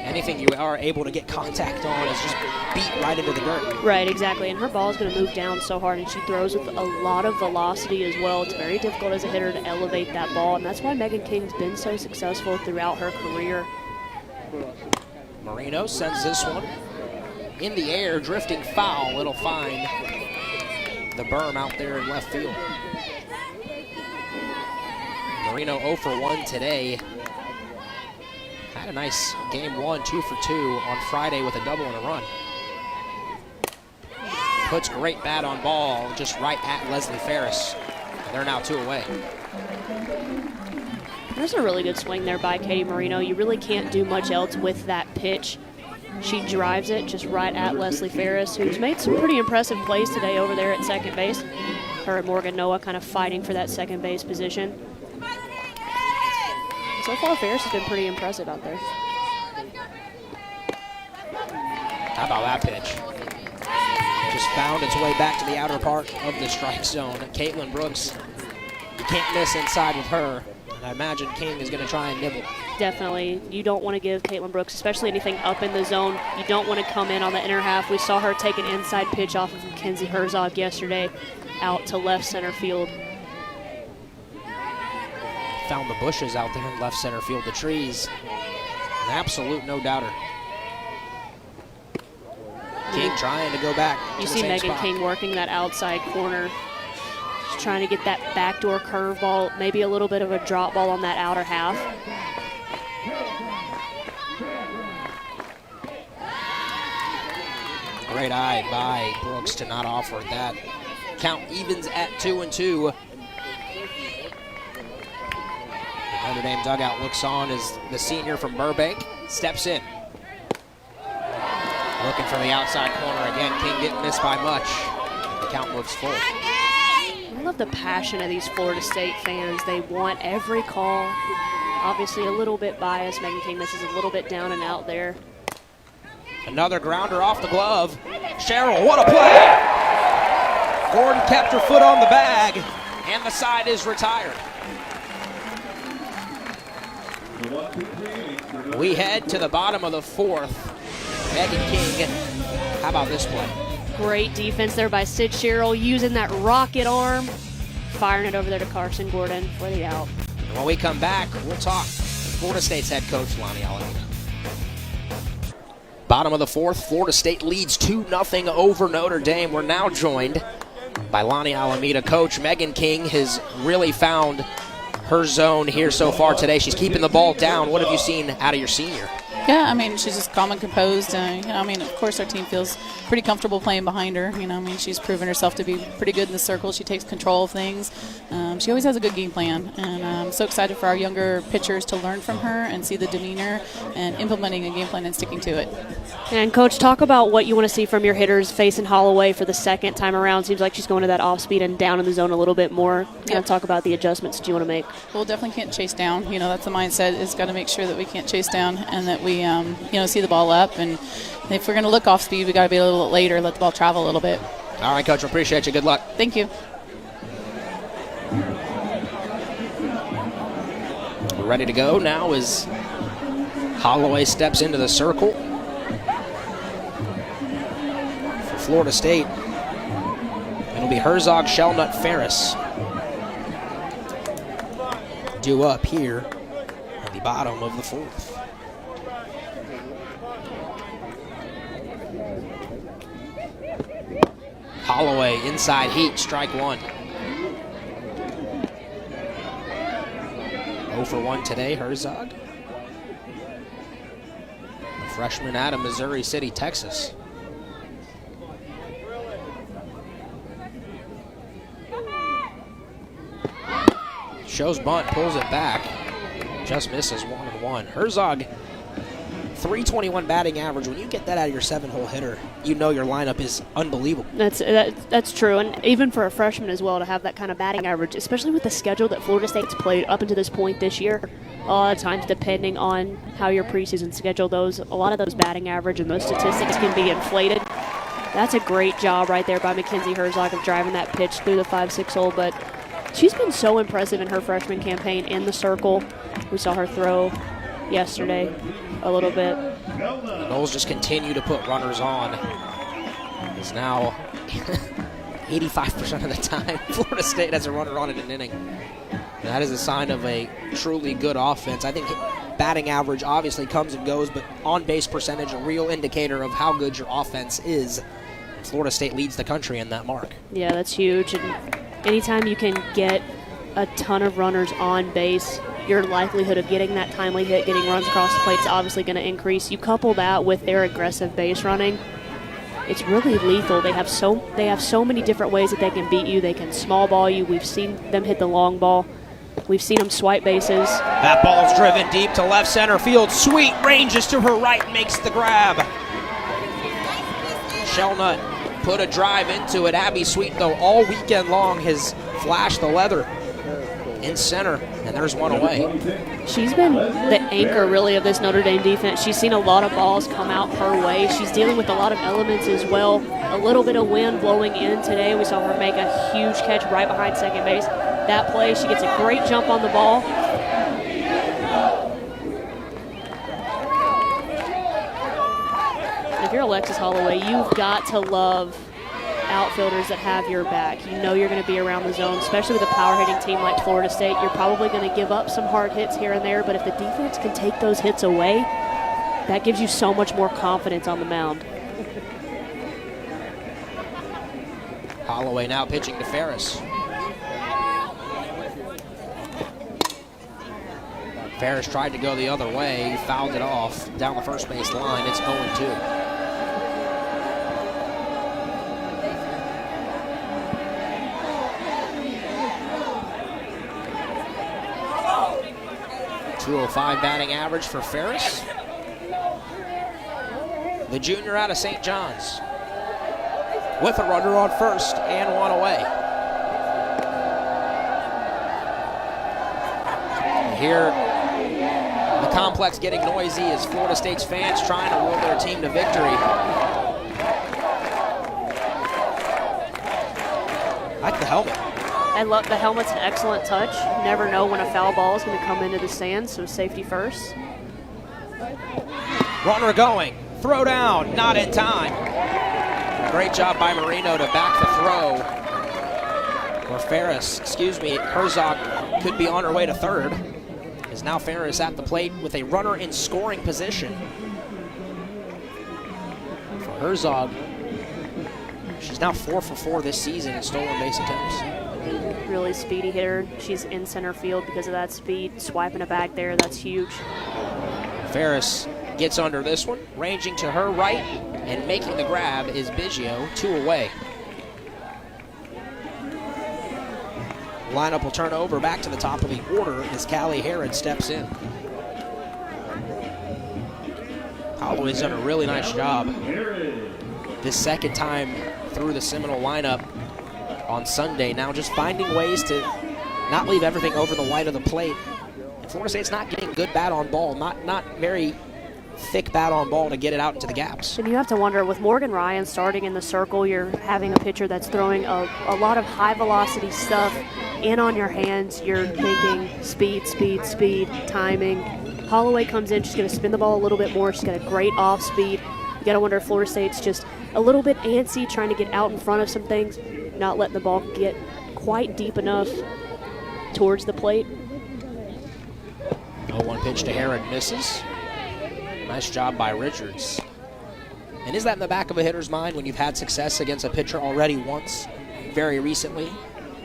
Anything you are able to get contact on is just beat right into the dirt. Right, exactly. And her ball is going to move down so hard, and she throws with a lot of velocity as well. It's very difficult as a hitter to elevate that ball, and that's why Megan King's been so successful throughout her career. Marino sends this one in the air, drifting foul. It'll find the berm out there in left field. Marino 0 for 1 today. Had a nice game 1, 2 for 2 on Friday with a double and a run. Puts great bat on ball just right at Leslie Ferris. And they're now 2 away. There's a really good swing there by Katie Marino. You really can't do much else with that pitch. She drives it just right at Leslie Ferris, who's made some pretty impressive plays today over there at second base. Her and Morgan Noah kind of fighting for that second base position. So far, Ferris has been pretty impressive out there. How about that pitch? Just found its way back to the outer part of the strike zone. Caitlin Brooks, you can't miss inside with her. And I imagine King is going to try and nibble. Definitely. You don't want to give Caitlin Brooks, especially anything up in the zone, you don't want to come in on the inner half. We saw her take an inside pitch off of Mackenzie Herzog yesterday out to left center field. Found the bushes out there in left center field, the trees. An absolute no-doubter. King trying to go back. You see Megan King working that outside corner. She's trying to get that backdoor curveball, maybe a little bit of a drop ball on that outer half. Great eye by Brooks to not offer that. Count evens at 2-2. The Notre Dame dugout looks on as the senior from Burbank steps in. Looking for the outside corner again. King didn't miss by much. The count moves full. I love the passion of these Florida State fans. They want every call. Obviously a little bit biased. Megan King misses a little bit down and out there. Another grounder off the glove. Cheryl, what a play! Gordon kept her foot on the bag, and the side is retired. We head to the bottom of the fourth. Megan King, how about this play? Great defense there by Sid Sherrill, using that rocket arm, firing it over there to Carson Gordon for the out. And when we come back, we'll talk Florida State's head coach, Lonnie Alameda. Bottom of the fourth, Florida State leads 2-0 over Notre Dame. We're now joined by Lonnie Alameda. Coach Megan King has really found her zone here so far today. She's keeping the ball down. What have you seen out of your senior? Yeah, I mean, she's just calm and composed. I mean, of course, our team feels pretty comfortable playing behind her. I mean, she's proven herself to be pretty good in the circle. She takes control of things. She always has a good game plan, and I'm so excited for our younger pitchers to learn from her and see the demeanor and implementing a game plan and sticking to it. And, Coach, talk about what you want to see from your hitters facing Holloway for the second time around. Seems like she's going to that off-speed and down in the zone a little bit more. Yep. Talk about the adjustments that you want to make. Well, definitely can't chase down. That's the mindset, is got to make sure that we can't chase down and that we see the ball up, and if we're going to look off speed, we got to be a little later, let the ball travel a little bit. All right, Coach, appreciate you. Good luck. Thank you. We're ready to go now as Holloway steps into the circle. For Florida State, it'll be Herzog, Shellnut, Ferris. Due up here at the bottom of the fourth. Holloway, inside heat, strike one. 0 for 1 today, Herzog. A freshman out of Missouri City, Texas. Shows bunt, pulls it back. Just misses 1-1. Herzog, .321 batting average. When you get that out of your 7-hole hitter, you know your lineup is unbelievable. That's true, and even for a freshman as well to have that kind of batting average, especially with the schedule that Florida State's played up until this point this year. A lot of times, depending on how your preseason schedule goes, a lot of those batting average and those statistics can be inflated. That's a great job right there by Mackenzie Herzog of driving that pitch through the 5-6 hole, but she's been so impressive in her freshman campaign in the circle. We saw her throw yesterday a little bit. The Noles just continue to put runners on. It's now 85% of the time Florida State has a runner on in an inning. And that is a sign of a truly good offense. I think batting average obviously comes and goes, but on-base percentage, a real indicator of how good your offense is. Florida State leads the country in that mark. Yeah, that's huge. And anytime you can get a ton of runners on base, your likelihood of getting that timely hit, getting runs across the plate is obviously going to increase. You couple that with their aggressive base running, it's really lethal. They have so many different ways that they can beat you. They can small ball you. We've seen them hit the long ball. We've seen them swipe bases. That ball's driven deep to left center field. Sweet ranges to her right, makes the grab. Shellnut put a drive into it. Abby Sweet, though, all weekend long has flashed the leather in center, and there's one away. She's been the anchor, really, of this Notre Dame defense. She's seen a lot of balls come out her way. She's dealing with a lot of elements as well. A little bit of wind blowing in today. We saw her make a huge catch right behind second base. That play, she gets a great jump on the ball. you're Alexis Holloway, you've got to love outfielders that have your back. You know you're going to be around the zone, especially with a power hitting team like Florida State. You're probably going to give up some hard hits here and there, but if the defense can take those hits away, that gives you so much more confidence on the mound. Holloway now pitching to Ferris. Ferris tried to go the other way, fouled it off down the first base line. It's 0-2. 205 batting average for Ferris. The junior out of St. John's with a runner on first and one away. And here, the complex getting noisy as Florida State's fans trying to will their team to victory. I like the helmet. I love the helmet's an excellent touch. You never know when a foul ball is going to come into the stands, so safety first. Runner going, throw down, not in time. Great job by Marino to back the throw. Or Herzog could be on her way to third. Is now Ferris at the plate with a runner in scoring position. For Herzog, she's now 4 for 4 this season in stolen base attempts. Really speedy hitter. She's in center field because of that speed. Swiping it back there, that's huge. Ferris gets under this one, ranging to her right, and making the grab is Biggio, 2 away. Lineup will turn over back to the top of the order as Callie Herod steps in. Holloway's done a really nice job this second time through the Seminole lineup on Sunday. Now just finding ways to not leave everything over the white of the plate. Florida State's not getting good bat on ball, not very thick bat on ball to get it out into the gaps. And you have to wonder, with Morgan Ryan starting in the circle, you're having a pitcher that's throwing a lot of high velocity stuff in on your hands. You're thinking speed, speed, speed, timing. Holloway comes in, she's going to spin the ball a little bit more. She's got a great off speed. You got to wonder if Florida State's just a little bit antsy, trying to get out in front of some things, not letting the ball get quite deep enough towards the plate. 0-1 pitch to Herod misses. Nice job by Richards. And is that in the back of a hitter's mind when you've had success against a pitcher already once, very recently?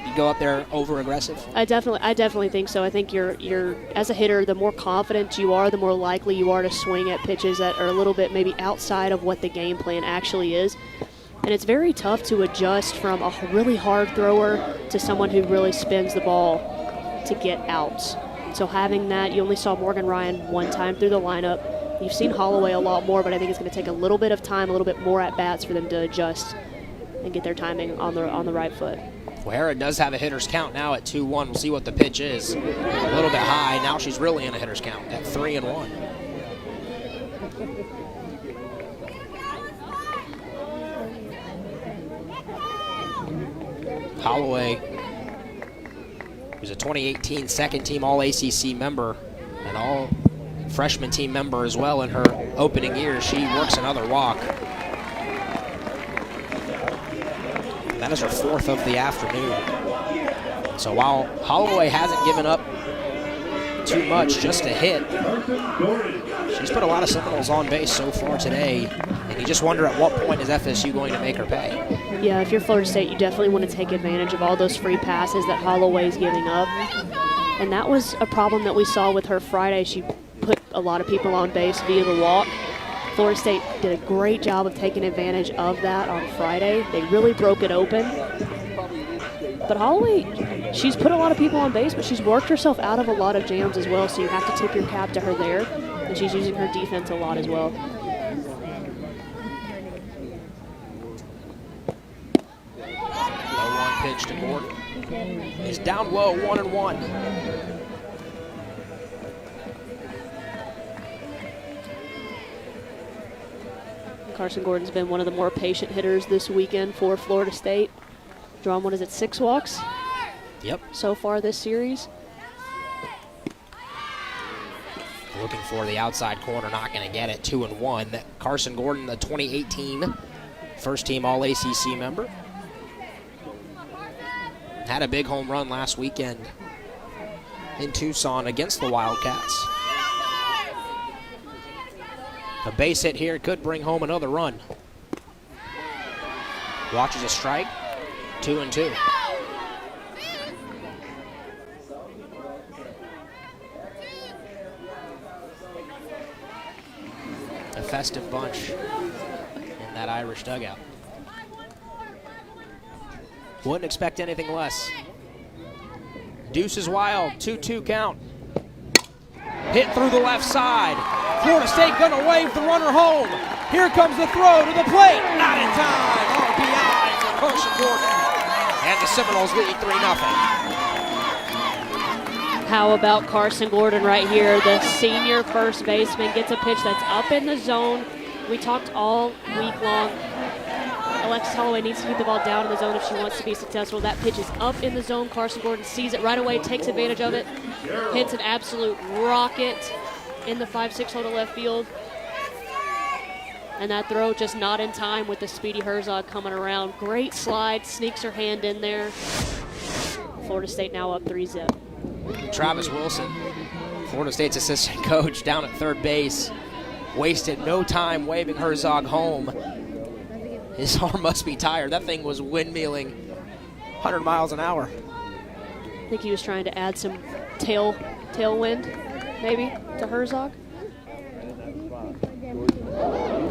You go up there over aggressive? I definitely think so. I think you're as a hitter, the more confident you are, the more likely you are to swing at pitches that are a little bit maybe outside of what the game plan actually is. And it's very tough to adjust from a really hard thrower to someone who really spins the ball to get outs. So having that, you only saw Morgan Ryan one time through the lineup. You've seen Holloway a lot more, but I think it's going to take a little bit of time, a little bit more at-bats for them to adjust and get their timing on the right foot. Well, Herod does have a hitter's count now at 2-1. We'll see what the pitch is. A little bit high. Now she's really in a hitter's count at 3-1. Holloway, who's a 2018 second-team All-ACC member and all-freshman team member as well in her opening year. She works another walk. That is her 4th of the afternoon. So while Holloway hasn't given up too much, just a hit, she's put a lot of Seminoles on base so far today, and you just wonder at what point is FSU going to make her pay. Yeah, if you're Florida State, you definitely want to take advantage of all those free passes that Holloway's giving up. And that was a problem that we saw with her Friday. She put a lot of people on base via the walk. Florida State did a great job of taking advantage of that on Friday. They really broke it open. But Holloway, she's put a lot of people on base, but she's worked herself out of a lot of jams as well, so you have to tip your cap to her there. And she's using her defense a lot as well. Low 1 pitch to Gordon. He's down low, 1-1. Carson Gordon's been one of the more patient hitters this weekend for Florida State. Drawn, 6 walks? Yep. So far this series. Looking for the outside corner, not going to get it. 2-1. Carson Gordon, the 2018 first-team All-ACC member. Had a big home run last weekend in Tucson against the Wildcats. A base hit here could bring home another run. Watches a strike. 2-2. A festive bunch in that Irish dugout. Wouldn't expect anything less. Deuce is wild, 2-2 count. Hit through the left side. Florida State gonna wave the runner home. Here comes the throw to the plate. Not in time. RBI for Carson Gordon. And the Seminoles lead 3-0. How about Carson Gordon right here? The senior first baseman gets a pitch that's up in the zone. We talked all week long. Alexis Holloway needs to keep the ball down in the zone if she wants to be successful. That pitch is up in the zone. Carson Gordon sees it right away, takes advantage of it, hits an absolute rocket in the 5-6 hole to left field. And that throw just not in time with the speedy Herzog coming around. Great slide, sneaks her hand in there. Florida State now up 3-0. Travis Wilson, Florida State's assistant coach, down at third base. Wasted no time waving Herzog home. His arm must be tired. That thing was windmilling 100 miles an hour. I think he was trying to add some tailwind, maybe, to Herzog.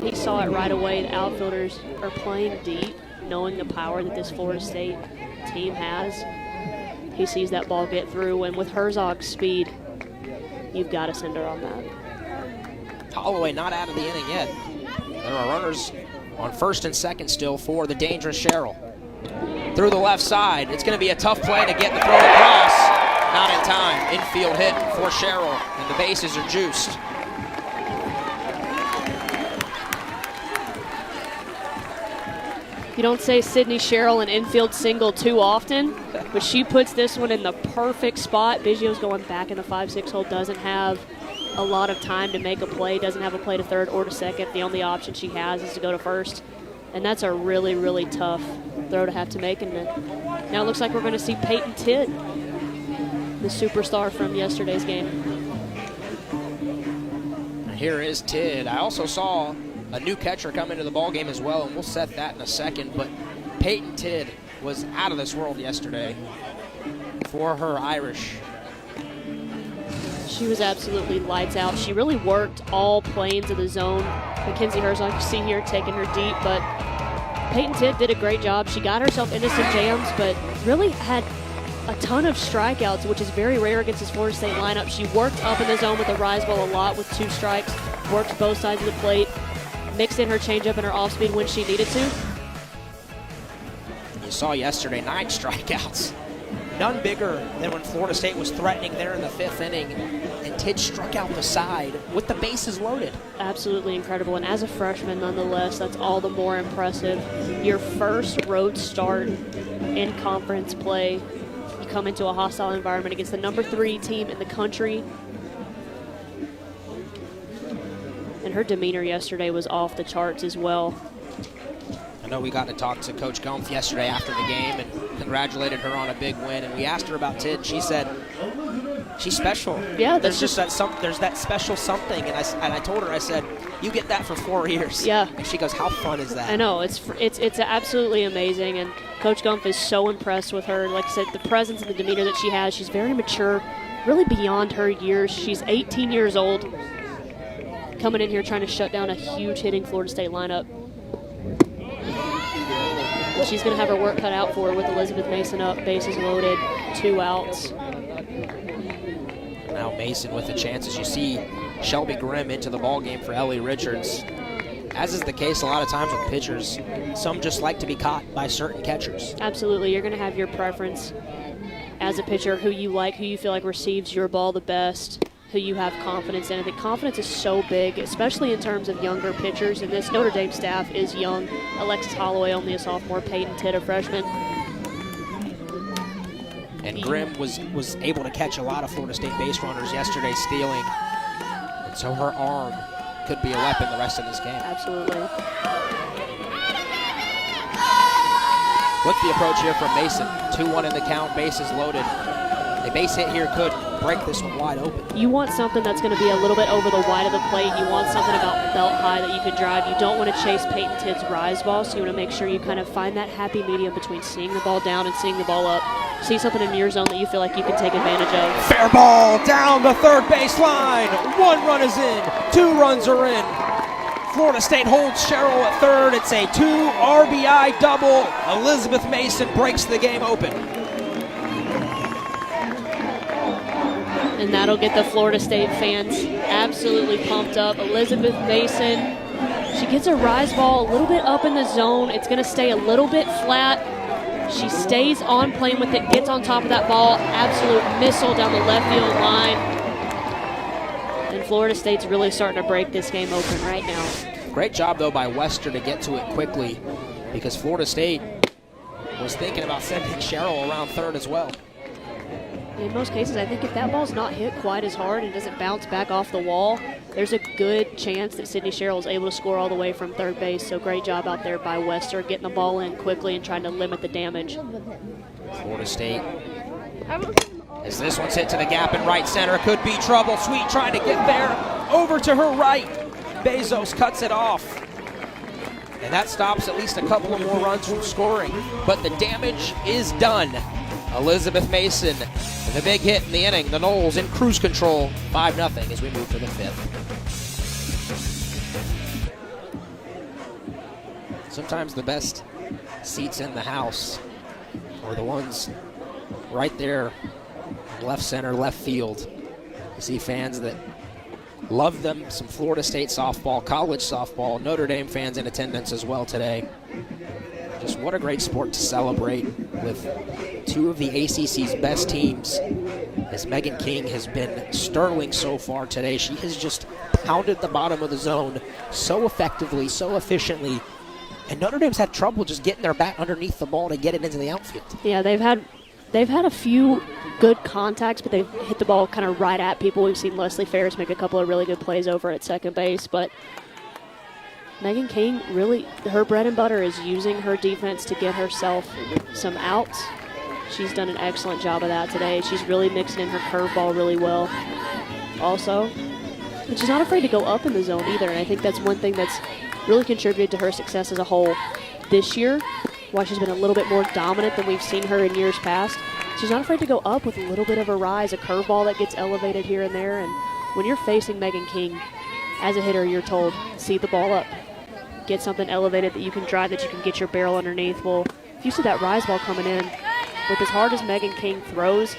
He saw it right away. The outfielders are playing deep, knowing the power that this Florida State team has. He sees that ball get through, and with Herzog's speed, you've got to send her on that. Holloway not out of the inning yet. There are runners on first and second still for the dangerous Sherrill. Through the left side. It's going to be a tough play to get the throw across. Not in time. Infield hit for Sherrill, and the bases are juiced. You don't say Sydney Sherrill an infield single too often, but she puts this one in the perfect spot. Biggio's going back in the 5-6 hole, doesn't have a lot of time to make a play, doesn't have a play to third or to second. The only option she has is to go to first, and that's a really, really tough throw to have to make. And now it looks like we're going to see Peyton Tidd, the superstar from yesterday's game. And here is Tidd. I also saw a new catcher come into the ballgame as well, and we'll set that in a second, but Peyton Tidd was out of this world yesterday for her Irish. She was absolutely lights out. She really worked all planes of the zone. Mackenzie Herzog, you see here, taking her deep, but Peyton Tidd did a great job. She got herself into some jams, but really had a ton of strikeouts, which is very rare against this Florida State lineup. She worked up in the zone with the rise ball a lot with 2 strikes, worked both sides of the plate, mixed in her changeup and her off-speed when she needed to. You saw yesterday 9 strikeouts. None bigger than when Florida State was threatening there in the 5th inning, and Tidd struck out the side with the bases loaded. Absolutely incredible, and as a freshman, nonetheless, that's all the more impressive. Your first road start in conference play, you come into a hostile environment against the number 3 team in the country. And her demeanor yesterday was off the charts as well. I know we got to talk to Coach Gumpf yesterday after the game and congratulated her on a big win. And we asked her about Tidd. She said she's special. Yeah, there's just that there's that special something. And I told her, I said, you get that for 4 years. Yeah. And she goes, how fun is that? I know, it's absolutely amazing. And Coach Gumpf is so impressed with her. Like I said, the presence and the demeanor that she has. She's very mature, really beyond her years. She's 18 years old, coming in here trying to shut down a huge hitting Florida State lineup. She's going to have her work cut out for her with Elizabeth Mason up, bases loaded, 2 outs. Now Mason with the chances. You see Shelby Grimm into the ballgame for Ellie Richards. As is the case a lot of times with pitchers, some just like to be caught by certain catchers. Absolutely. You're going to have your preference as a pitcher, who you like, who you feel like receives your ball the best, who you have confidence in. I think confidence is so big, especially in terms of younger pitchers, and this Notre Dame staff is young. Alexis Holloway, only a sophomore, Peyton Tidd, a freshman. And Grimm was able to catch a lot of Florida State base runners yesterday, stealing So her arm could be a weapon the rest of this game. Absolutely. What's the approach here from Mason? 2-1 in the count, bases loaded. A base hit here could break this one wide open. You want something that's going to be a little bit over the wide of the plate. You want something about belt high that you can drive. You don't want to chase Peyton Tidd's rise ball, so you want to make sure you kind of find that happy medium between seeing the ball down and seeing the ball up. See something in your zone that you feel like you can take advantage of. Fair ball down the third base line. 1 run is in, 2 runs are in. Florida State holds Sherrill at third. It's a 2 RBI double. Elizabeth Mason breaks the game open. And that'll get the Florida State fans absolutely pumped up. Elizabeth Mason, she gets a rise ball a little bit up in the zone. It's going to stay a little bit flat. She stays on playing with it, gets on top of that ball. Absolute missile down the left field line. And Florida State's really starting to break this game open right now. Great job, though, by Wester to get to it quickly, because Florida State was thinking about sending Sherrill around third as well. In most cases, I think if that ball's not hit quite as hard and doesn't bounce back off the wall, there's a good chance that Sydney Sherrill is able to score all the way from third base. So great job out there by Wester, getting the ball in quickly and trying to limit the damage. Florida State, as this one's hit to the gap in right center, could be trouble. Sweet trying to get there, over to her right. Bezos cuts it off. And that stops at least a couple of more runs from scoring. But the damage is done. Elizabeth Mason, the big hit in the inning. The Noles in cruise control, 5-0 as we move to the 5th. Sometimes the best seats in the house are the ones right there, left center, left field. You see fans that love them, some Florida State softball, college softball, Notre Dame fans in attendance as well today. Just what a great sport to celebrate with 2 of the ACC's best teams, as Megan King has been sterling so far today. She has just pounded the bottom of the zone so effectively, so efficiently, and Notre Dame's had trouble just getting their bat underneath the ball to get it into the outfield. Yeah, they've had a few good contacts, but they've hit the ball kind of right at people. We've seen Leslie Ferris make a couple of really good plays over at second base, but Megan King, really, her bread and butter is using her defense to get herself some outs. She's done an excellent job of that today. She's really mixing in her curveball really well also. And she's not afraid to go up in the zone either, and I think that's one thing that's really contributed to her success as a whole this year, why she's been a little bit more dominant than we've seen her in years past. She's not afraid to go up with a little bit of a rise, a curveball that gets elevated here and there, and when you're facing Megan King, as a hitter, you're told, see the ball up. Get something elevated that you can drive, that you can get your barrel underneath. Well, if you see that rise ball coming in, with as hard as Megan King throws,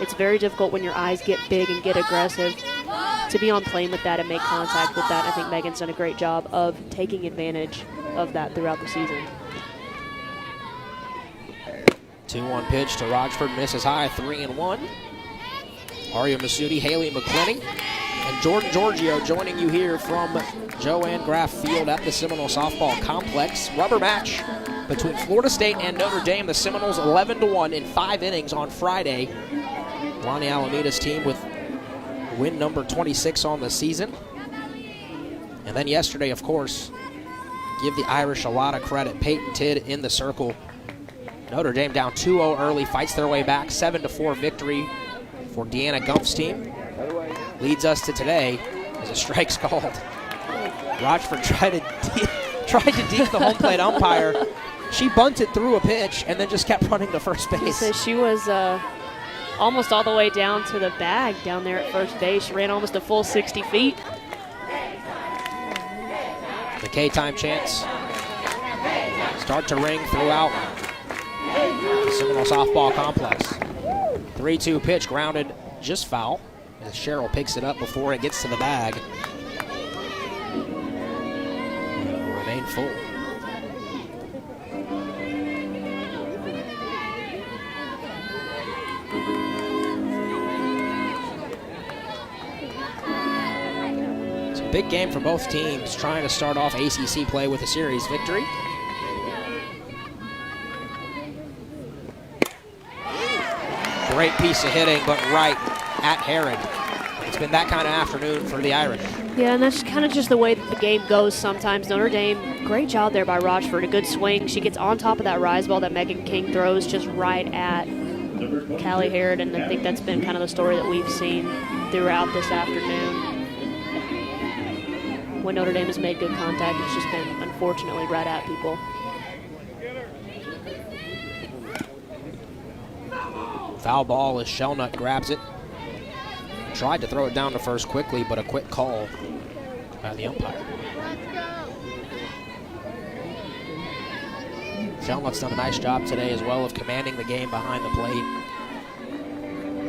it's very difficult when your eyes get big and get aggressive to be on plane with that and make contact with that. I think Megan's done a great job of taking advantage of that throughout the season. 2-1 pitch to Rochford, misses high, 3-1. Aria Masudi, Haley McClenny, and Jordan Giorgio joining you here from Joanne Graff Field at the Seminole Softball Complex. Rubber match between Florida State and Notre Dame. The Seminoles 11-1 in 5 innings on Friday. Lonnie Alameda's team with win number 26 on the season. And then yesterday, of course, give the Irish a lot of credit. Peyton Tidd in the circle. Notre Dame down 2-0 early, fights their way back. 7-4 victory for Deanna Gump's team. Leads us to today as a strike's called. Rochford tried to deke the home plate umpire. She bunted through a pitch and then just kept running to first base. So she was almost all the way down to the bag down there at first base. She ran almost a full 60 feet. The K-time chants start to ring throughout the Seminole Softball Complex. 3-2 pitch grounded just foul as Sherrill picks it up before it gets to the bag. Remain full. It's a big game for both teams, trying to start off ACC play with a series victory. Great piece of hitting, but right at Herod. The It's been that kind of afternoon for the Irish. Yeah, and that's kind of just the way that the game goes sometimes. Notre Dame, great job there by Rochford. A good swing. She gets on top of that rise ball that Megan King throws just right at Callie Harrod, and I think that's been kind of the story that we've seen throughout this afternoon. When Notre Dame has made good contact, it's just been, unfortunately, right at people. Foul ball as Shelnut grabs it. Tried to throw it down to first quickly, but a quick call by the umpire. Shelnut's done a nice job today as well of commanding the game behind the plate.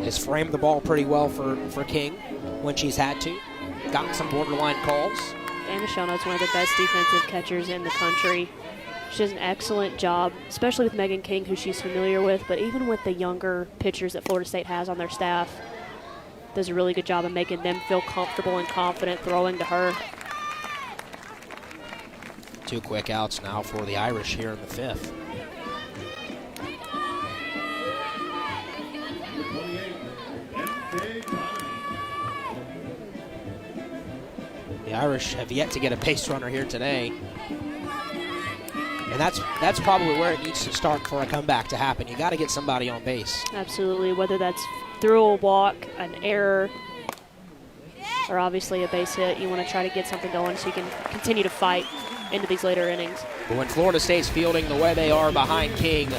Has framed the ball pretty well for King when she's had to. Got some borderline calls. Anna Shelnut's one of the best defensive catchers in the country. She does an excellent job, especially with Megan King, who she's familiar with, but even with the younger pitchers that Florida State has on their staff, does a really good job of making them feel comfortable and confident throwing to her. 2 quick outs now for the Irish here in the 5th. The Irish have yet to get a base runner here today. And that's probably where it needs to start for a comeback to happen. You got to get somebody on base. Absolutely, whether that's through a walk, an error, or obviously a base hit. You want to try to get something going so you can continue to fight into these later innings. But when Florida State's fielding the way they are behind King,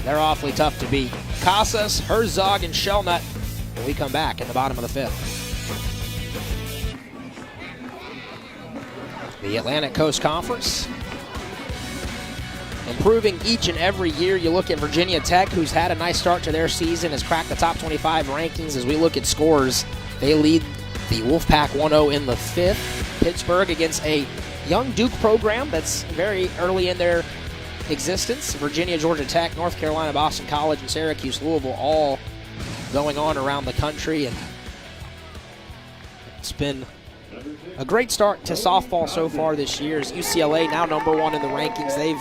they're awfully tough to beat. Casas, Herzog, and Shelnut when we come back in the bottom of the 5th. The Atlantic Coast Conference improving each and every year. You look at Virginia Tech, who's had a nice start to their season, has cracked the top 25 rankings. As we look at scores, they lead the Wolfpack 1-0 in the 5th. Pittsburgh against a young Duke program that's very early in their existence. Virginia, Georgia Tech, North Carolina, Boston College, and Syracuse, Louisville, all going on around the country. And it's been a great start to softball so far this year. As UCLA now #1 in the rankings. They've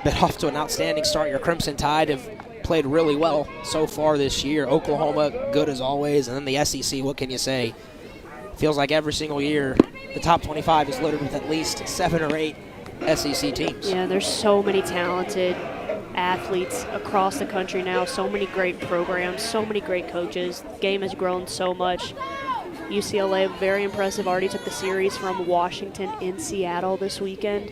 been off to an outstanding start. Your Crimson Tide have played really well so far this year. Oklahoma, good as always. And then the SEC, what can you say? Feels like every single year the top 25 is littered with at least 7 or 8 SEC teams. Yeah, there's so many talented athletes across the country now, so many great programs, so many great coaches. The game has grown so much. UCLA, very impressive, already took the series from Washington in Seattle this weekend.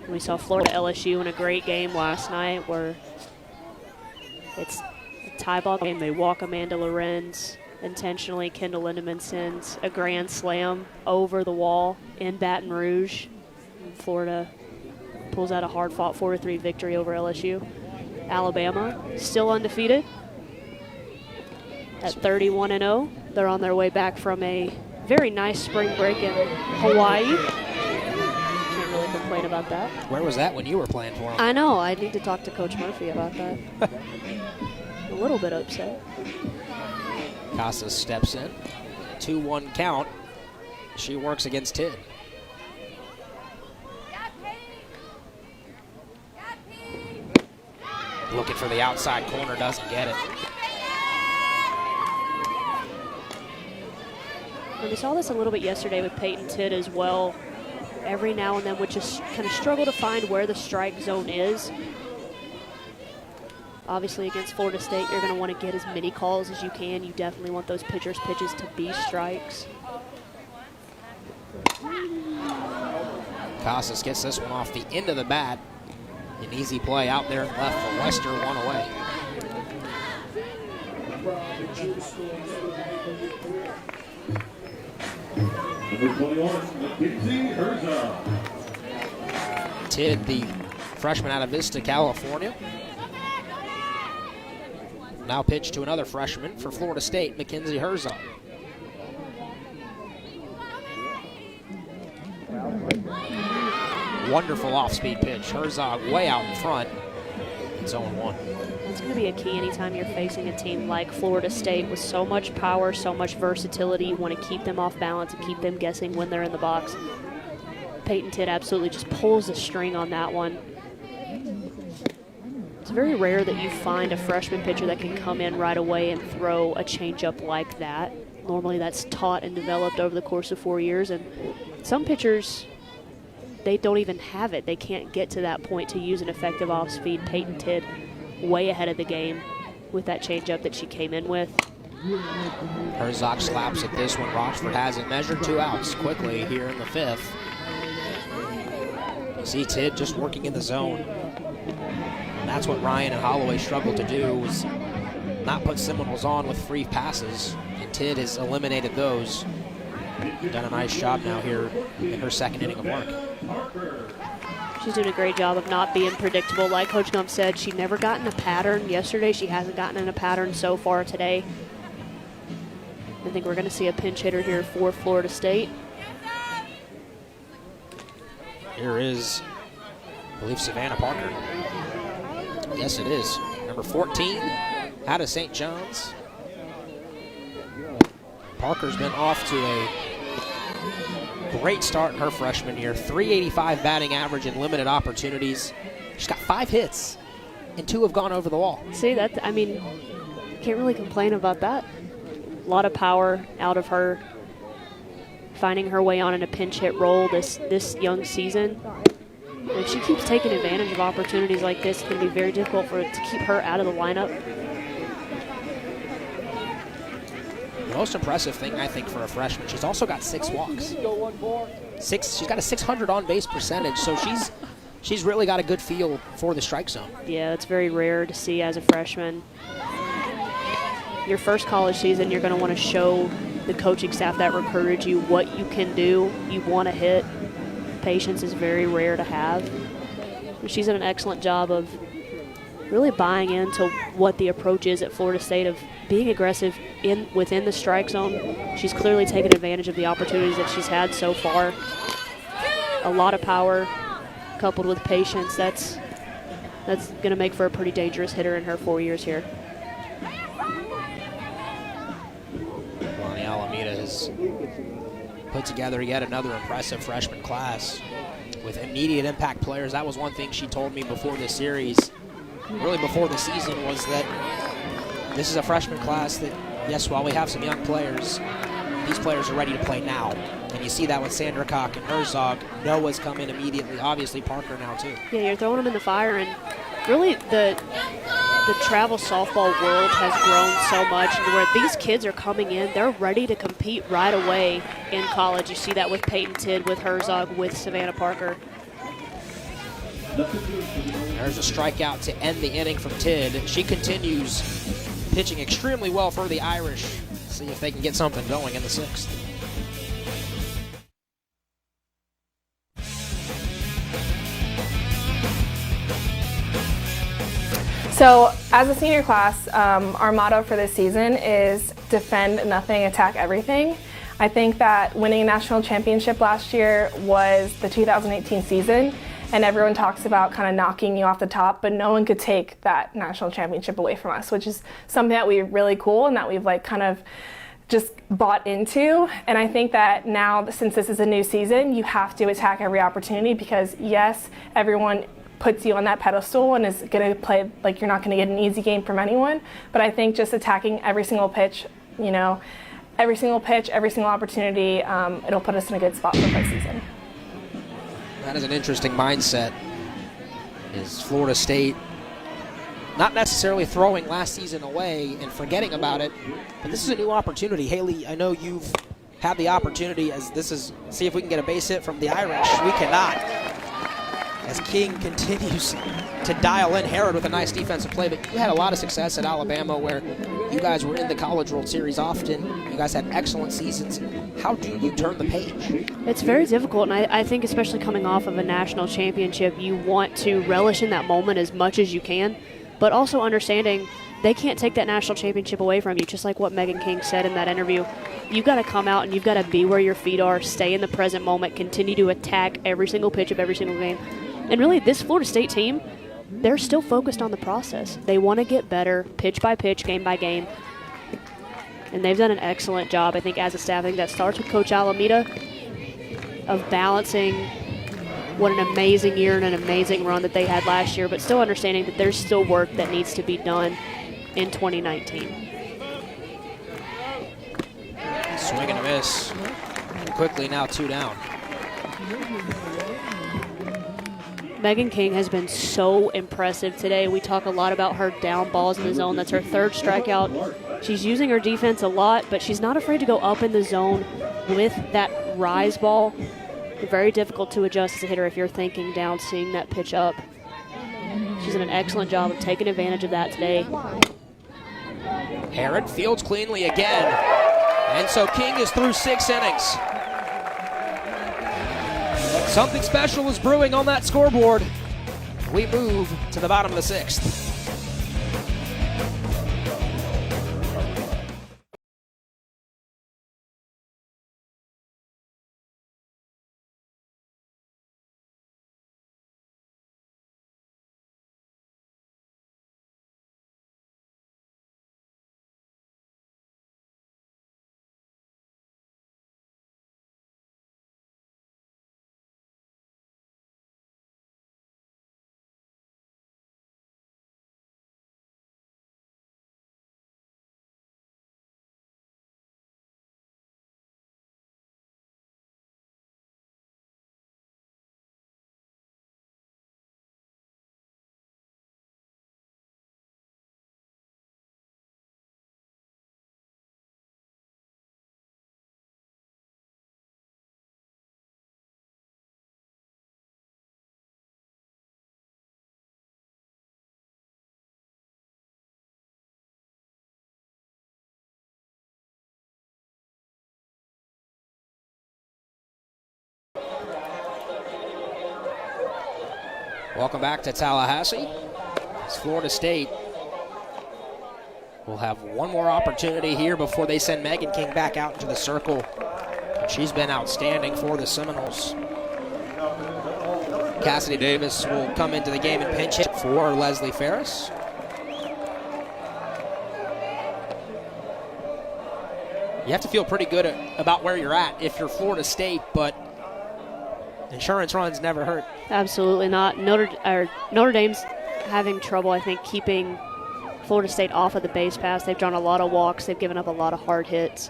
And we saw Florida LSU in a great game last night where it's a tie ball game. They walk Amanda Lorenz intentionally. Kendall Lindemann sends a grand slam over the wall in Baton Rouge. And Florida pulls out a hard-fought 4-3 victory over LSU. Alabama still undefeated at 31-0. They're on their way back from a very nice spring break in Hawaii. Can't really complain about that. Where was that when you were playing for them? I know. I need to talk to Coach Murphy about that. A little bit upset. Casas steps in. 2-1 count. She works against Tidd. Looking for the outside corner, doesn't get it. And we saw this a little bit yesterday with Peyton Tidd as well. Every now and then would just kind of struggle to find where the strike zone is. Obviously against Florida State, you're going to want to get as many calls as you can. You definitely want those pitchers' pitches to be strikes. Casas gets this one off the end of the bat. An easy play out there left for Wester, 1 away. Number 21, Mackenzie Herzog. Tidd, the freshman out of Vista, California. Now pitched to another freshman for Florida State, Mackenzie Herzog. Wonderful off-speed pitch. Herzog way out in front. It's 0-1. It's going to be a key anytime you're facing a team like Florida State with so much power, so much versatility. You want to keep them off balance and keep them guessing when they're in the box. Peyton Tidd absolutely just pulls the string on that one. It's very rare that you find a freshman pitcher that can come in right away and throw a changeup like that. Normally that's taught and developed over the course of 4 years, and some pitchers, they don't even have it. They can't get to that point to use an effective off-speed. Peyton Tidd way ahead of the game with that changeup that she came in with. Herzog slaps at this one. Rochford has it measured, 2 outs quickly here in the 5th. You see Tidd just working in the zone. And that's what Ryan and Holloway struggled to do, was not put Seminoles on with free passes. And Tidd has eliminated those. Done a nice job now here in her 2nd inning of work. She's doing a great job of not being predictable. Like Coach Gump said, she never got in a pattern yesterday. She hasn't gotten in a pattern so far today. I think we're going to see a pinch hitter here for Florida State. Here is, I believe, Savannah Parker. Yes, it is. Number 14 out of St. John's. Parker's been off to a great start in her freshman year. 385 batting average in limited opportunities. She's got 5 hits, and 2 have gone over the wall. See, that, I mean, can't really complain about that. A lot of power out of her, finding her way on in a pinch hit role this young season. If she keeps taking advantage of opportunities like this, it's going to be very difficult for it to keep her out of the lineup. The most impressive thing, I think, for a freshman, she's also got 6 walks. She's got a 600 on-base percentage, so she's really got a good feel for the strike zone. Yeah, that's very rare to see as a freshman. Your first college season, you're going to want to show the coaching staff that recruited you what you can do. You want to hit. Patience is very rare to have. And she's done an excellent job of really buying into what the approach is at Florida State of being aggressive within the strike zone. She's clearly taken advantage of the opportunities that she's had so far. A lot of power coupled with patience. That's going to make for a pretty dangerous hitter in her 4 years here. Alameda has put together yet another impressive freshman class with immediate impact players. That was one thing she told me before this series, really before the season, was that this is a freshman class that, yes, while we have some young players, these players are ready to play now. And you see that with Sandra Cock and Herzog. Noah's come in immediately. Obviously, Parker now, too. Yeah, you're throwing them in the fire, and really the travel softball world has grown so much where these kids are coming in, they're ready to compete right away in college. You see that with Peyton Tidd, with Herzog, with Savannah Parker. There's a strikeout to end the inning from Tidd. She continues pitching extremely well for the Irish. See if they can get something going in the 6th. So as a senior class, our motto for this season is defend nothing, attack everything. I think that winning a national championship last year was the 2018 season, and everyone talks about kind of knocking you off the top, but no one could take that national championship away from us, which is something that we're really cool and that we've like kind of just bought into. And I think that now, since this is a new season, you have to attack every opportunity because yes, everyone puts you on that pedestal and is going to play like you're not going to get an easy game from anyone. But I think just attacking every single pitch, you know, every single pitch, every single opportunity, it'll put us in a good spot for postseason. That is an interesting mindset. Is Florida State not necessarily throwing last season away and forgetting about it, but this is a new opportunity. Haley, I know you've had the opportunity as this is, see if we can get a base hit from the Irish. We cannot. As King continues to dial in Herod with a nice defensive play, but you had a lot of success at Alabama where you guys were in the College World Series often. You guys had excellent seasons. How do you turn the page? It's very difficult, and I think especially coming off of a national championship, you want to relish in that moment as much as you can, but also understanding they can't take that national championship away from you, just like what Megan King said in that interview. You've got to come out and you've got to be where your feet are, stay in the present moment, continue to attack every single pitch of every single game. And really, this Florida State team, they're still focused on the process. They want to get better, pitch by pitch, game by game. And they've done an excellent job, I think, as a staff. I think that starts with Coach Alameda of balancing what an amazing year and an amazing run that they had last year, but still understanding that there's still work that needs to be done in 2019. Swing and a miss. Quickly now 2 down. Megan King has been so impressive today. We talk a lot about her down balls in the zone. That's her 3rd strikeout. She's using her defense a lot, but she's not afraid to go up in the zone with that rise ball. Very difficult to adjust as a hitter if you're thinking down, seeing that pitch up. She's done an excellent job of taking advantage of that today. Herod fields cleanly again. And so King is through 6 innings. Something special is brewing on that scoreboard. We move to the bottom of the 6th. Welcome back to Tallahassee. It's Florida State. We'll have one more opportunity here before they send Megan King back out into the circle. She's been outstanding for the Seminoles. Cassidy Davis will come into the game and pinch hit for Leslie Ferris. You have to feel pretty good about where you're at if you're Florida State, but insurance runs never hurt. Absolutely not. Notre Dame's having trouble, I think, keeping Florida State off of the base pass. They've drawn a lot of walks. They've given up a lot of hard hits.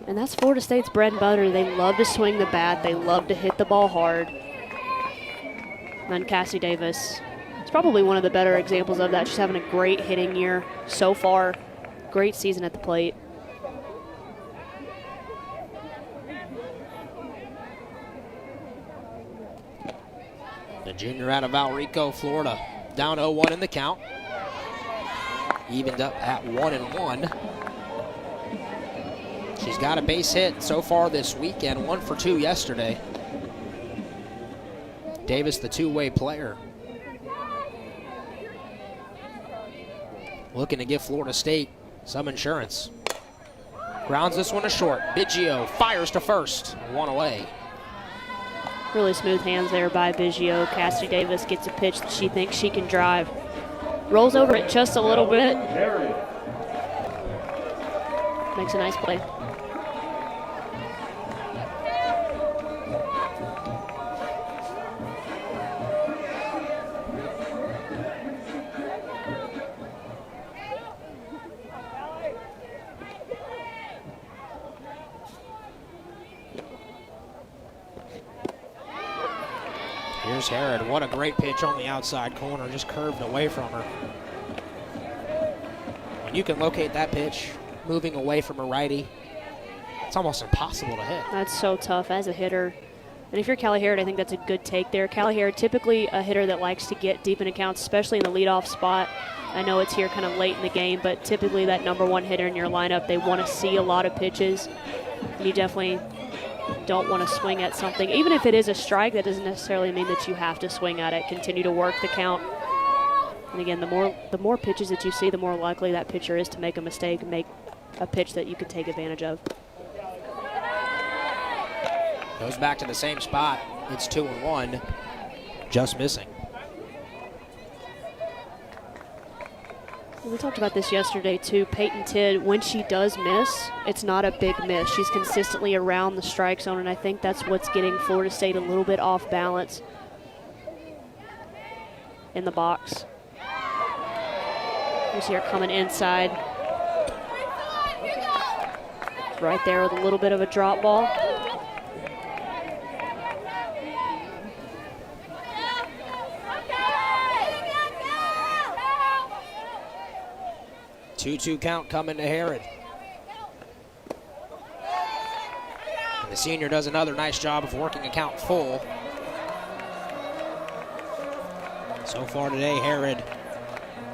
And that's Florida State's bread and butter. They love to swing the bat. They love to hit the ball hard. And then Cassie Davis is probably one of the better examples of that. She's having a great hitting year so far. Great season at the plate. The junior out of Valrico, Florida, down 0-1 in the count. Evened up at 1-1. She's got a base hit so far this weekend, 1 for 2 yesterday. Davis, the two-way player. Looking to give Florida State some insurance. Grounds this one to short. Biggio fires to first, 1 away. Really smooth hands there by Biggio. Cassidy Davis gets a pitch that she thinks she can drive. Rolls over it just a little bit. Makes a nice play. Here's Herod. What a great pitch on the outside corner, just curved away from her. When you can locate that pitch, moving away from a righty, it's almost impossible to hit. That's so tough as a hitter. And if you're Callie Herod, I think that's a good take there. Callie Herod, typically a hitter that likes to get deep in accounts, especially in the leadoff spot. I know it's here kind of late in the game, but typically that #1 hitter in your lineup, they want to see a lot of pitches. You definitely don't want to swing at something. Even if it is a strike, that doesn't necessarily mean that you have to swing at it. Continue to work the count. And again, the more pitches that you see, the more likely that pitcher is to make a mistake and make a pitch that you can take advantage of. Goes back to the same spot. It's 2-1, just missing. We talked about this yesterday too. Peyton Tidd, when she does miss, it's not a big miss. She's consistently around the strike zone, and I think that's what's getting Florida State a little bit off balance in the box. You see her coming inside. Right there with a little bit of a drop ball. Two count coming to Herod. And the senior does another nice job of working a count full. So far today, Herod,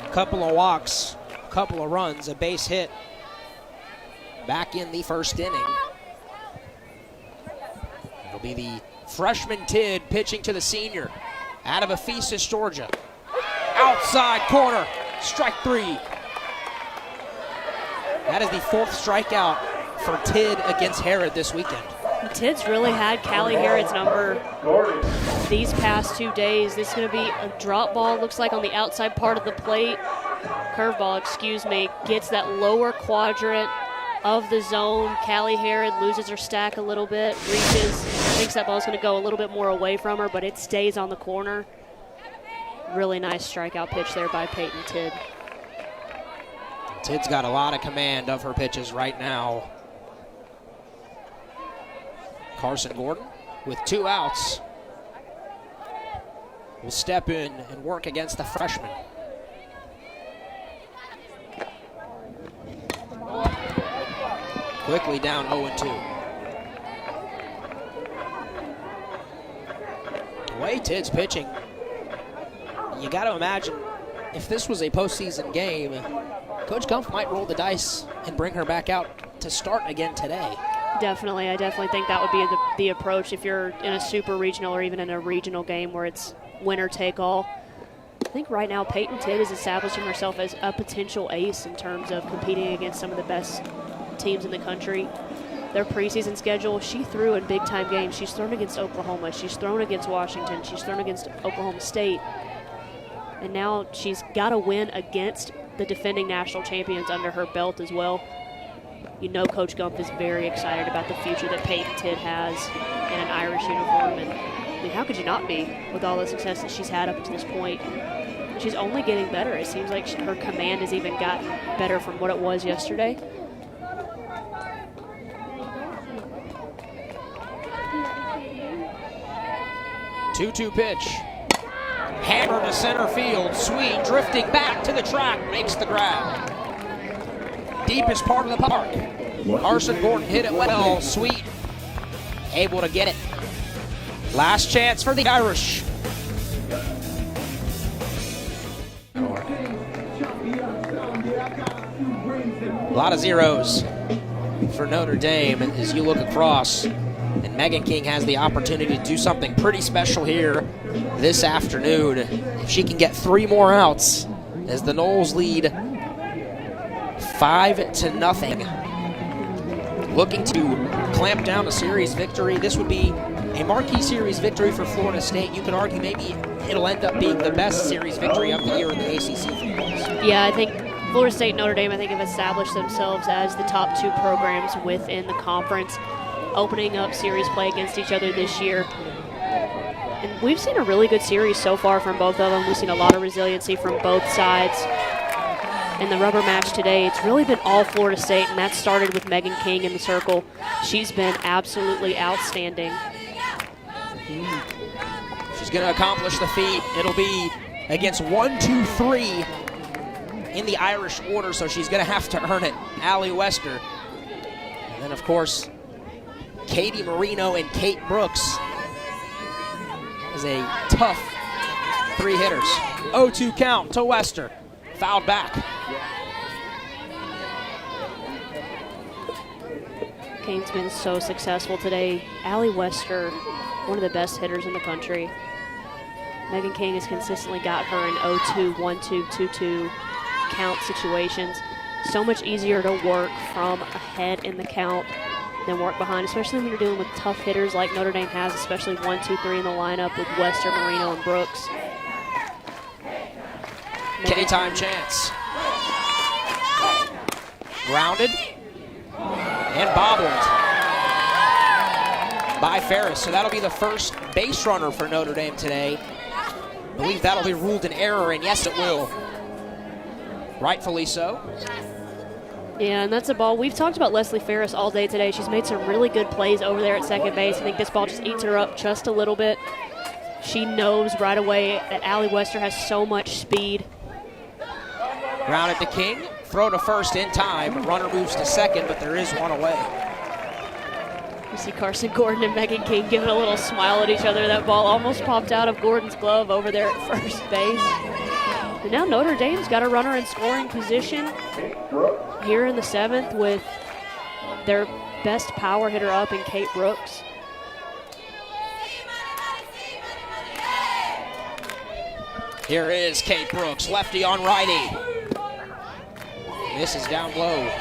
a couple of walks, a couple of runs, a base hit. Back in the first inning. It'll be the freshman Tidd pitching to the senior out of Ephesus, Georgia. Outside corner, strike 3. That is the 4th strikeout for Tidd against Herod this weekend. Tidd's really had Callie Herrod's number these past 2 days. This is going to be a drop ball, looks like on the outside part of the plate. Curveball, excuse me, gets that lower quadrant of the zone. Callie Herod loses her stack a little bit, reaches, thinks that ball's going to go a little bit more away from her, but it stays on the corner. Really nice strikeout pitch there by Peyton Tidd. Tidd's got a lot of command of her pitches right now. Carson Gordon with 2 outs will step in and work against the freshman. Quickly down 0-2. The way Tidd's pitching, you got to imagine if this was a postseason game, Coach Gumpf might roll the dice and bring her back out to start again today. Definitely. I definitely think that would be the approach if you're in a super regional or even in a regional game where it's winner take all. I think right now Peyton Tidd is establishing herself as a potential ace in terms of competing against some of the best teams in the country. Their preseason schedule, she threw in big-time games. She's thrown against Oklahoma. She's thrown against Washington. She's thrown against Oklahoma State. And now she's got a win against the defending national champions under her belt as well. You know Coach Gumpf is very excited about the future that Peyton Tidd has in an Irish uniform. And I mean, how could you not be with all the success that she's had up to this point? She's only getting better. It seems like her command has even gotten better from what it was yesterday. Two-two pitch. Hammer to center field. Sweet drifting back to the track. Makes the grab. Deepest part of the park. Carson Gordon hit it well. Sweet able to get it. Last chance for the Irish. A lot of zeros for Notre Dame as you look across. And Megan King has the opportunity to do something pretty special here this afternoon. If she can get 3 more outs as the Noles lead 5-0. Looking to clamp down a series victory. This would be a marquee series victory for Florida State. You could argue maybe it'll end up being the best series victory of the year in the ACC footballs. Yeah, I think Florida State and Notre Dame, I think, have established themselves as the top 2 programs within the conference, opening up series play against each other this year. And we've seen a really good series so far from both of them. We've seen a lot of resiliency from both sides. In the rubber match today, it's really been all Florida State, and that started with Megan King in the circle. She's been absolutely outstanding. She's going to accomplish the feat. It'll be against 1, 2, 3 in the Irish order, so she's going to have to earn it. Allie Wester. And then, of course, Katie Marino and Kate Brooks is a tough 3 hitters. 0-2 count to Wester. Fouled back. Kane's been so successful today. Allie Wester, one of the best hitters in the country. Megan King has consistently got her in 0-2, 1-2, 2-2 count situations. So much easier to work from ahead in the count than work behind, especially when you're dealing with tough hitters like Notre Dame has, especially 1, 2, 3 in the lineup with Wester, Marino, and Brooks. Anytime chance. Grounded and bobbled by Ferris. So that'll be the first base runner for Notre Dame today. I believe that'll be ruled an error, and yes, it will. Rightfully so. Yeah, and that's a ball. We've talked about Leslie Ferris all day today. She's made some really good plays over there at second base. I think this ball just eats her up just a little bit. She knows right away that Allie Wester has so much speed. Grounded to King. Throw to first in time. Runner moves to second, but there is one away. You see Carson Gordon and Megan King giving a little smile at each other. That ball almost popped out of Gordon's glove over there at first base. And now Notre Dame's got a runner in scoring position here in the 7th with their best power hitter up in Kate Brooks. Here is Kate Brooks, lefty on righty. This is down low.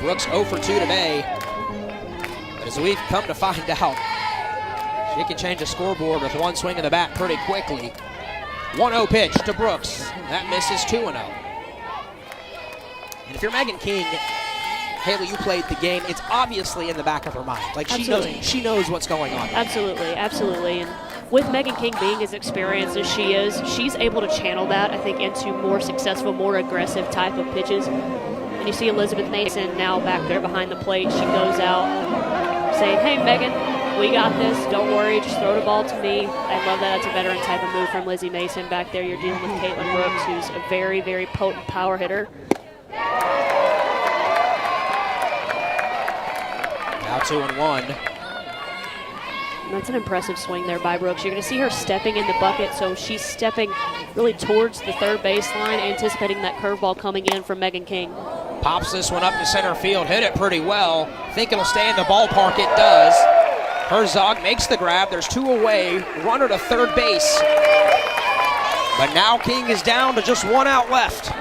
Brooks 0 for 2 today. But as we've come to find out, she can change the scoreboard with one swing of the bat pretty quickly. 1-0 pitch to Brooks. That misses 2-0. And if you're Megan King, Haley, you played the game. It's obviously in the back of her mind. Like she knows what's going on. Absolutely, absolutely. And with Megan King being as experienced as she is, she's able to channel that, I think, into more successful, more aggressive type of pitches. And you see Elizabeth Mason now back there behind the plate. She goes out saying, hey, Megan, we got this. Don't worry. Just throw the ball to me. I love that. That's a veteran type of move from Lizzie Mason back there. You're dealing with Caitlin Brooks, who's a very, very potent power hitter. Now 2-1. That's an impressive swing there by Brooks. You're going to see her stepping in the bucket, so she's stepping really towards the third baseline, anticipating that curveball coming in from Megan King. Pops this one up to center field, hit it pretty well. Think it'll stay in the ballpark, it does. Herzog makes the grab, there's 2 away, runner to third base. But now King is down to just 1 out left.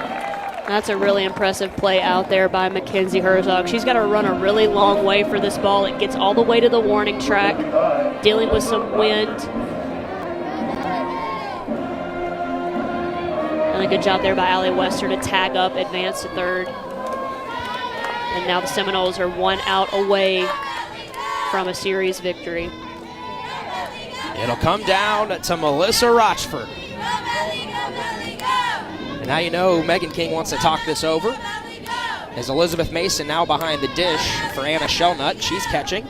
That's a really impressive play out there by Mackenzie Herzog. She's got to run a really long way for this ball. It gets all the way to the warning track, dealing with some wind. And a good job there by Allie Wester to tag up, advance to third. And now the Seminoles are 1 out away from a series victory. It'll come down to Melissa Rochford. And now you know Megan King wants to talk this over. As Elizabeth Mason now behind the dish for Anna Shellnut. She's catching.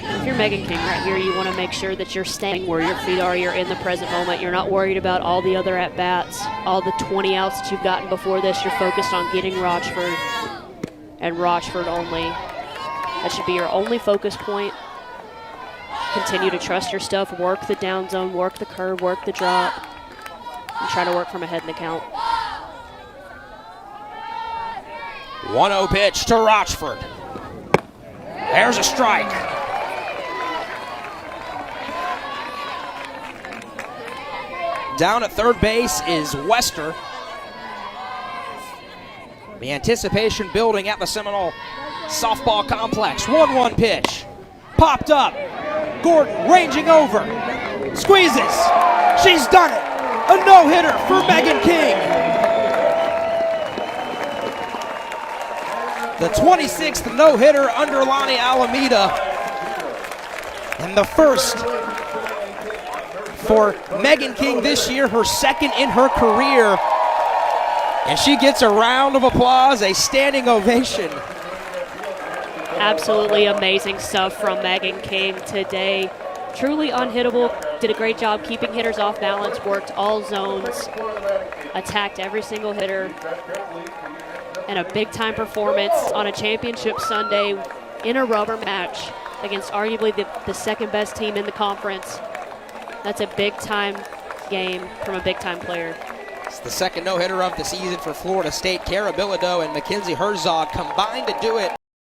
If you're Megan King right here, you want to make sure that you're staying where your feet are. You're in the present moment. You're not worried about all the other at-bats, all the 20 outs that you've gotten before this. You're focused on getting Rochford and Rochford only. That should be your only focus point. Continue to trust your stuff. Work the down zone, work the curve, work the drop. And try to work from ahead in the count. 1-0 pitch to Rochford. There's a strike. Down at third base is Wester. The anticipation building at the Seminole softball complex. 1-1 pitch. Popped up. Gordon ranging over. Squeezes. She's done it. A no-hitter for Megan King. The 26th no-hitter under Lonnie Alameda. And the first for Megan King this year, her second in her career. And she gets a round of applause, a standing ovation. Absolutely amazing stuff from Megan King today. Truly unhittable. Did a great job keeping hitters off balance, worked all zones, attacked every single hitter, and a big-time performance on a championship Sunday in a rubber match against arguably the second-best team in the conference. That's a big-time game from a big-time player. It's the second no-hitter of the season for Florida State. Cara Bilodeau and Mackenzie Herzog combined to do it